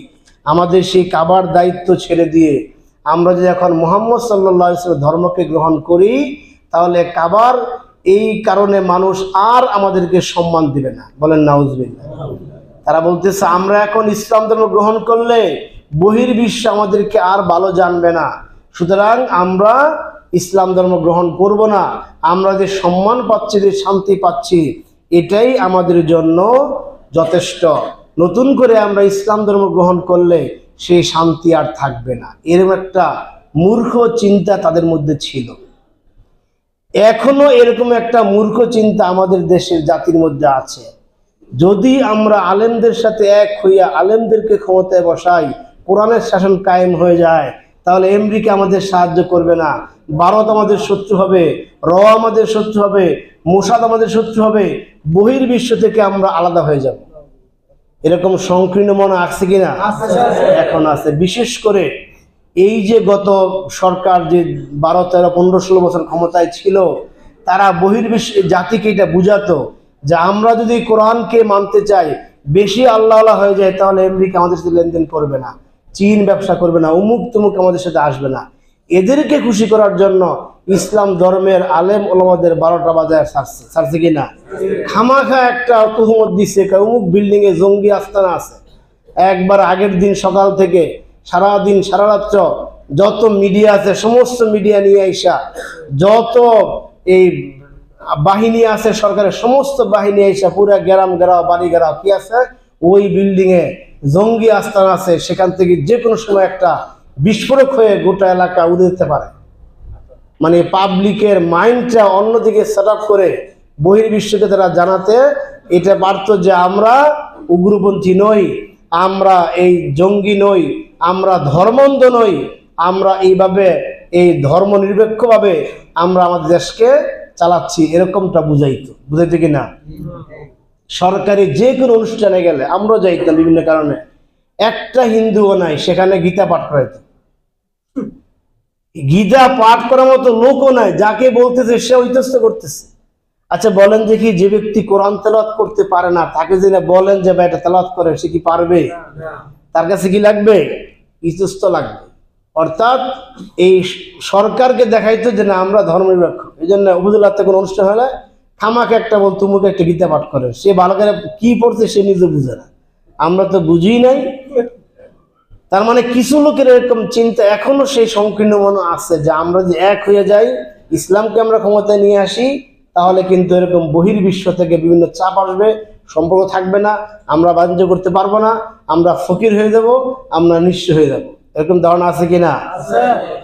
আমাদের সেই কাবার দায়িত্ব ছেড়ে দিয়ে আমরা যদি এখন মুহাম্মদ সাল্লাল্লাহু আলাইহি ওয়াসাল্লামের ধর্মকে গ্রহণ করি, তাহলে কাবার এই কারণে মানুষ আর আমাদেরকে সম্মান দিবে না। বলেন নাউজুবিল্লাহ। তারা বলতেছে, আমরা এখন ইসলাম ধর্ম গ্রহণ করলে বহির্বিশ্ব আমাদেরকে আর ভালো জানবে না, সুতরাং আমরা ইসলাম ধর্ম গ্রহণ করব না। আমরা যে সম্মান পাচ্ছি, যে শান্তি পাচ্ছি, এটাই আমাদের জন্য যথেষ্ট। নতুন করে আমরা ইসলাম ধর্ম গ্রহণ করলে সেই শান্তি আর থাকবে না। এরকম একটা মূর্খ চিন্তা তাদের মধ্যে ছিল। এখনো এরকম একটা মূর্খ চিন্তা আমাদের দেশের জাতির মধ্যে আছে। যদি আমরা আলেমদের সাথে এক হইয়া আলেমদেরকে ক্ষমতায় বসাই, কোরআনের শাসন কায়েম হয়ে যায়, তাহলে আমেরিকা আমাদের সাহায্য করবে না, ভারত আমাদের শত্রু হবে, আমাদের শত্রু হবে, মোসাদ আমাদের শত্রু হবে, বহির্বিশ্ব থেকে আমরা আলাদা হয়ে যাব। এরকম সংকীর্ণ মনে আছে কিনা? এখন আছে। বিশেষ করে এই যে গত সরকার যে 12, 13, 15, 16 বছর ক্ষমতায় ছিল, তারা বহির্বিশ্ব জাতিকে এটা বুঝাতো যে আমরা যদি কোরআনকে মানতে চাই, বেশি আল্লাহ হয়ে যায়, তাহলে আমেরিকা আমাদের সাথে লেনদেন করবে না, চীন ব্যবসা করবে না, অমুক তমুক আমাদের সাথে আসবে না। এদেরকে খুশি করার জন্য ইসলাম ধর্মের আলেম ওলামাদের 12টা বাজায় ছাড়ছে কিনা? খামাখা একটা তুহমত দিচ্ছে, অমুক বিল্ডিং এ জঙ্গি আস্তানা আছে। একবার আগের দিন সকাল থেকে সারাদিন সারা রাত্র যত মিডিয়া আছে, সমস্ত মিডিয়া নিয়ে আইসা, যত এই বাহিনী আছে সরকারের, সমস্ত বাহিনী আইসা পুরা গ্রাম গেরাও, বাড়ি গেরাও কি আছে, ওই বিল্ডিং এ জঙ্গি আস্তানা আছে, সেখান থেকে যে কোনো সময় একটা বিস্ফোরক হয়ে গোটা এলাকা উড়ে যেতে পারে। মানে পাবলিকের মাইন্ডটা অন্যদিকে সেট আপ করে বহির্বিশ্বকে তারা জানাতে এটা পারত যে আমরা উগ্রপন্থী নই, আমরা এই জঙ্গি নই, আমরা ধর্মান্ধ নই, আমরা এইভাবে এই ধর্ম নিরপেক্ষভাবে আমরা আমাদের দেশকে চালাচ্ছি, এরকমটা বুঝাইতো কিনা? সরকারি যে কোনো অনুষ্ঠানে গেলে আমরা যাইতাম, বিভিন্ন কারণে একটা হিন্দুও নাই, সেখানে গীতা পাঠ করাইতো। গীতা পাঠ করার মতো লোকও নাই, যাকে বলতেছে সে ইতস্ত করতেছে। আচ্ছা বলেন দেখি, যে ব্যক্তি কোরআন তেলাওয়াত করতে পারে না, তাকে যদি বলেন যে ভাই এটা তেলাওয়াত করে, সে কি পারবে? তার কাছে কি লাগবে? ইতস্ত লাগবে। অর্থাৎ এই সরকারকে দেখাইতো যে না আমরা ধর্মনিরপেক্ষ। এই জন্য উপজেলাতে কোনো অনুষ্ঠান হলে খামাকে একটা বল, তুমুকে একটা গীতা পাঠ করে, সে ভালো করে কি পড়ছে সে নিজে বুঝে না, আমরা তো বুঝি নাই। তার মানে কিছু লোকের এরকম চিন্তা এখনো সেই সংকীর্ণ মনে আছে যে আমরা যে এক হয়ে যাই, ইসলামকে আমরা ক্ষমতায় নিয়ে আসি, তাহলে কিন্তু এরকম বহির্বিশ্ব থেকে বিভিন্ন চাপ আসবে, সম্পর্ক থাকবে না, আমরা বাণিজ্য করতে পারবো না, আমরা ফকির হয়ে যাব, আমরা নিঃস্ব হয়ে যাব। এরকম ধারণা আছে কিনা?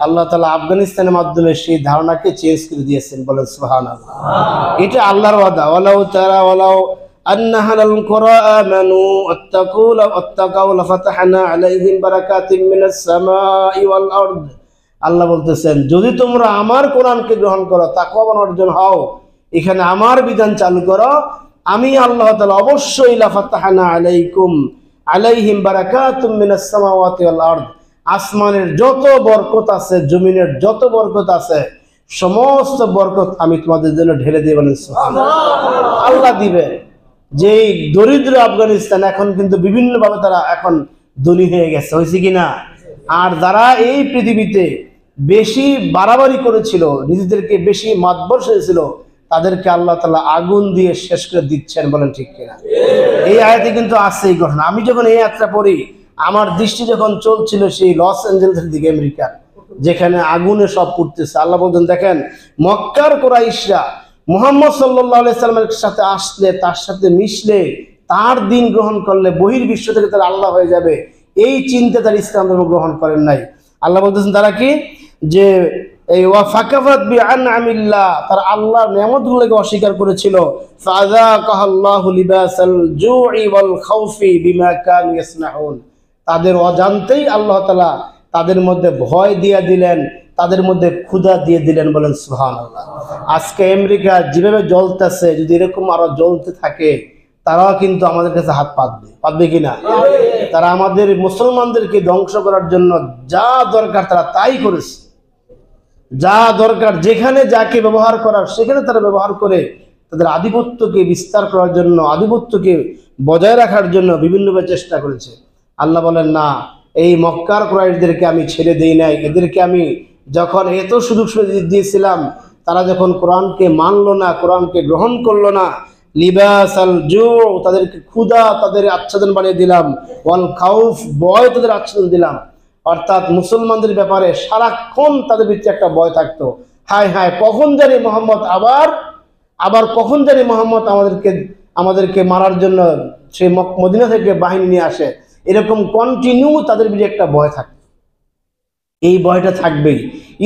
আল্লাহ তাআলা আফগানিস্তানের মাধ্যমে সেই ধারণাকে চেঞ্জ করে দিয়েছেন। বলেন সুবহানাল্লাহ। এটা আল্লাহর ওয়াদা, ওয়ালাউ তারা ওয়ালাউ আন্নাহাল কুরা আমানু আত্তাকাউ লাফাতাহনা আলাইহিম বারাকাতিম মিনাস সামাই ওয়াল আরদ। আল্লাহ বলতেছেন, যদি তোমরা আমার কোরআনকে গ্রহণ করো, তাকওয়া অর্জন হও, এখানে আমার বিধান চালু করো, আমি আল্লাহ তাআলা অবশ্যই লাফাতাহনা আলাইহিম বারাকাতুম মিনাস সামাওয়াতি ওয়াল আরদ, আসমানের যত বরকত আছে, জমিনের যত বরকত আছে, সমস্ত বরকত আমি তোমাদের জন্য ঢেলে দিয়ে। বলেন সুবহানাল্লাহ। আল্লাহ দিবে। যেই দরিদ্র আফগানিস্তান এখন কিন্তু বিভিন্নভাবে তারা এখন ধনী হয়ে গেছে, হয়েছে কিনা? আর যারা এই পৃথিবীতে বেশি বাড়াবাড়ি করেছিল, নিজেদেরকে বেশি মাতবর সেজেছিল, তাদেরকে আল্লাহ তাআলা আগুন দিয়ে শেষ করে দিচ্ছেন, বলেন ঠিক কিনা? এই আয়াতে কিন্তু আছে এই ঘটনা। আমি যখন এই আয়াতটা পড়ি, আমার দৃষ্টি যখন চলছিল সেই লস অ্যাঞ্জেলেসের দিকে, আমেরিকার, যেখানে আগুনে সব পুড়তেছে, আল্লাহ বলতেন দেখেন মক্কার কুরাইশরা মুহাম্মদ সাল্লাল্লাহু আলাইহি সাল্লামের সাথে আসলে, তার সাথে মিশলে, তার দিন গ্রহণ করলে বহির্বিশ্ব থেকে তারা আল্লাহ হয়ে যাবে, এই চিন্তা তারা ইসলাম ধর্ম গ্রহণ করেন নাই। আল্লাহ বলতেছেন তারা কি, যে এই ওয়া ফাকাফাত বিআনআমিল্লাহ, তারা আল্লাহর নিয়ামতগুলোকে অস্বীকার করেছিল। ফাযাকাল্লাহু লিবাসাল জুই ওয়াল খাউফি বিমা কানু ইয়াসনাউন, তাদের অজান্তেই আল্লাহ তাআলা তাদের মধ্যে ভয় দিয়ে দিলেন, তাদের মধ্যে ক্ষুধা দিয়ে দিলেন, বলেন সুবহানাল্লাহ। আজকে আমেরিকা যেভাবে জ্বলতেছে, যদি এরকম আরো জ্বলতে থাকে, তারাও কিন্তু আমাদের কাছে হাত পাতবে, পাতবে কিনা? তারা আমাদের মুসলমানদেরকে ধ্বংস করার জন্য যা দরকার তারা তাই করেছে, যা দরকার যেখানে যাকে ব্যবহার করার সেখানে তারা ব্যবহার করে তাদের আধিপত্যকে বিস্তার করার জন্য, আধিপত্যকে বজায় রাখার জন্য বিভিন্নভাবে চেষ্টা করেছে। আল্লাহ বলেন না, এই মক্কার কুরাইশদেরকে আমি ছেড়ে দেই নাই, এদেরকে আমি যখন এত সুযোগ সুবিধা দিয়েছিলাম, তারা যখন কোরআনকে মানলো না, কোরআনকে গ্রহণ করলো না, লিবাসাল জু, তাদেরকে ক্ষুধা তাদের আচ্ছাদন বানিয়ে দিলাম, ওয়াল খাউফ, ভয় তাদের আচ্ছাদন দিলাম। অর্থাৎ মুসলমানদের ব্যাপারে সারাক্ষণ তাদের ভিতরে একটা ভয় থাকতো, হায় হায় কখন জানি মোহাম্মদ আবার কখন জানি মোহাম্মদ আমাদেরকে মারার জন্য সেই মদিনা থেকে বাহিনী নিয়ে আসে, এরকম কন্টিনিউ তাদের ভিতরে একটা ভয় থাকতো। এই ভয়টা থাকবেই।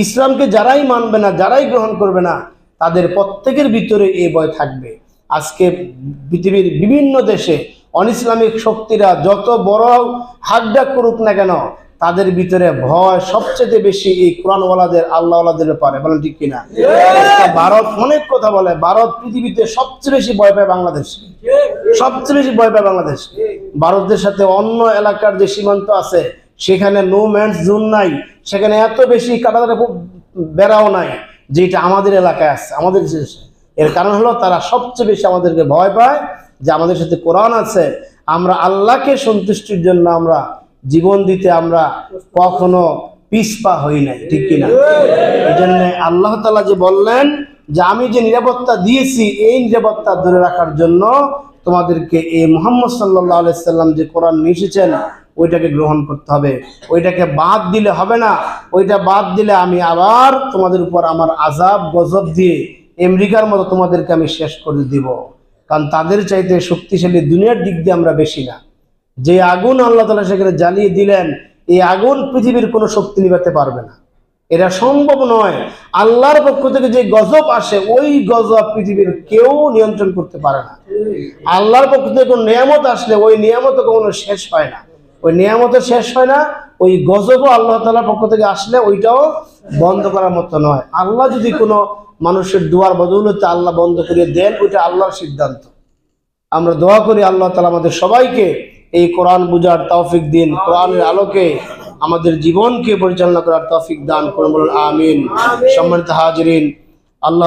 ইসলামকে যারাই মানবে না, যারাই গ্রহণ করবে না, তাদের প্রত্যেকের ভিতরে এই ভয় থাকবে। আজকে পৃথিবীর বিভিন্ন দেশে অনইসলামিক শক্তিরা যত বড় হাকডাক করুক না কেন, তাদের ভিতরে ভয় সবচেয়ে বেশি এই কোরআনওয়ালাদের, আল্লাহওয়ালাদের ব্যাপারে, বলেন ঠিক কিনা? ভারত অনেক কথা বলে, ভারত পৃথিবীতে সবচেয়ে বেশি ভয় পায় বাংলাদেশ, সবচেয়ে বেশি ভয় পায় বাংলাদেশ। ভারতের সাথে অন্য এলাকার যে সীমান্ত আছে, সেখানে নো ম্যানস জোন নাই, সেখানে এত বেশি কাটাতারে বেড়াও নাই যেটা আমাদের এলাকায় আছে, আমাদের দেশে। এর কারণ হলো তারা সবচেয়ে বেশি আমাদেরকে ভয় পায় যে আমাদের সাথে কোরআন আছে, আমরা আল্লাহকে সন্তুষ্টির জন্য আমরা জীবন দিতে আমরা কখনো পিছপা হই নাই, ঠিক কিনা? এই জন্য আল্লাহ তাআলা যে বললেন যে আমি যে নিরাপত্তা দিয়েছি, এই নিরাপত্তা ধরে রাখার জন্য তোমাদেরকে এই মুহাম্মদ সাল্লাল্লাহু আলাইহি সাল্লাম যে কোরআন নিয়ে এসেছেন, ওইটাকে গ্রহণ করতে হবে, ওইটাকে বাদ দিলে হবে না। ওইটা বাদ দিলে আমি আবার তোমাদের উপর আমার আযাব গজব দিয়ে আমেরিকার মতো তোমাদেরকে আমি শেষ করে দিব। কারণ তাদের চাইতে শক্তিশালী দুনিয়ার দিক দিয়ে আমরা বেশি না। যে আগুন আল্লাহ তাআলা সেখানে জ্বালিয়ে দিলেন, এই আগুন পৃথিবীর কোনো শক্তি নিভাতে পারবে না, এটা সম্ভব নয়। আল্লাহর পক্ষ থেকে যে গজব আসে, ওই গজব পৃথিবীর কেউ নিয়ন্ত্রণ করতে পারে না। আল্লাহর পক্ষ থেকে কোনো নিয়ামত আসলে ওই নিয়ামত কখনো শেষ হয় না, ওই নিয়ামতের শেষ হয় না। ওই গজবও আল্লাহ তাআলার পক্ষ থেকে আসলে ওইটাও বন্ধ করার মতো নয়। আল্লাহ যদি কোনো মানুষের দোয়ার বদৌলতে আল্লাহ বন্ধ করে দেন, ওইটা আল্লাহর সিদ্ধান্ত। আমরা দোয়া করি আল্লাহ তাআলা আমাদের সবাইকে এই কোরআন বুঝার তৌফিক দিন, কোরআনের আলোকে আমাদের জীবনকে পরিচালনা করার তৌফিক দান করুন, বলুন আমিন। সম্মানিত হাজিরিন, আল্লাহ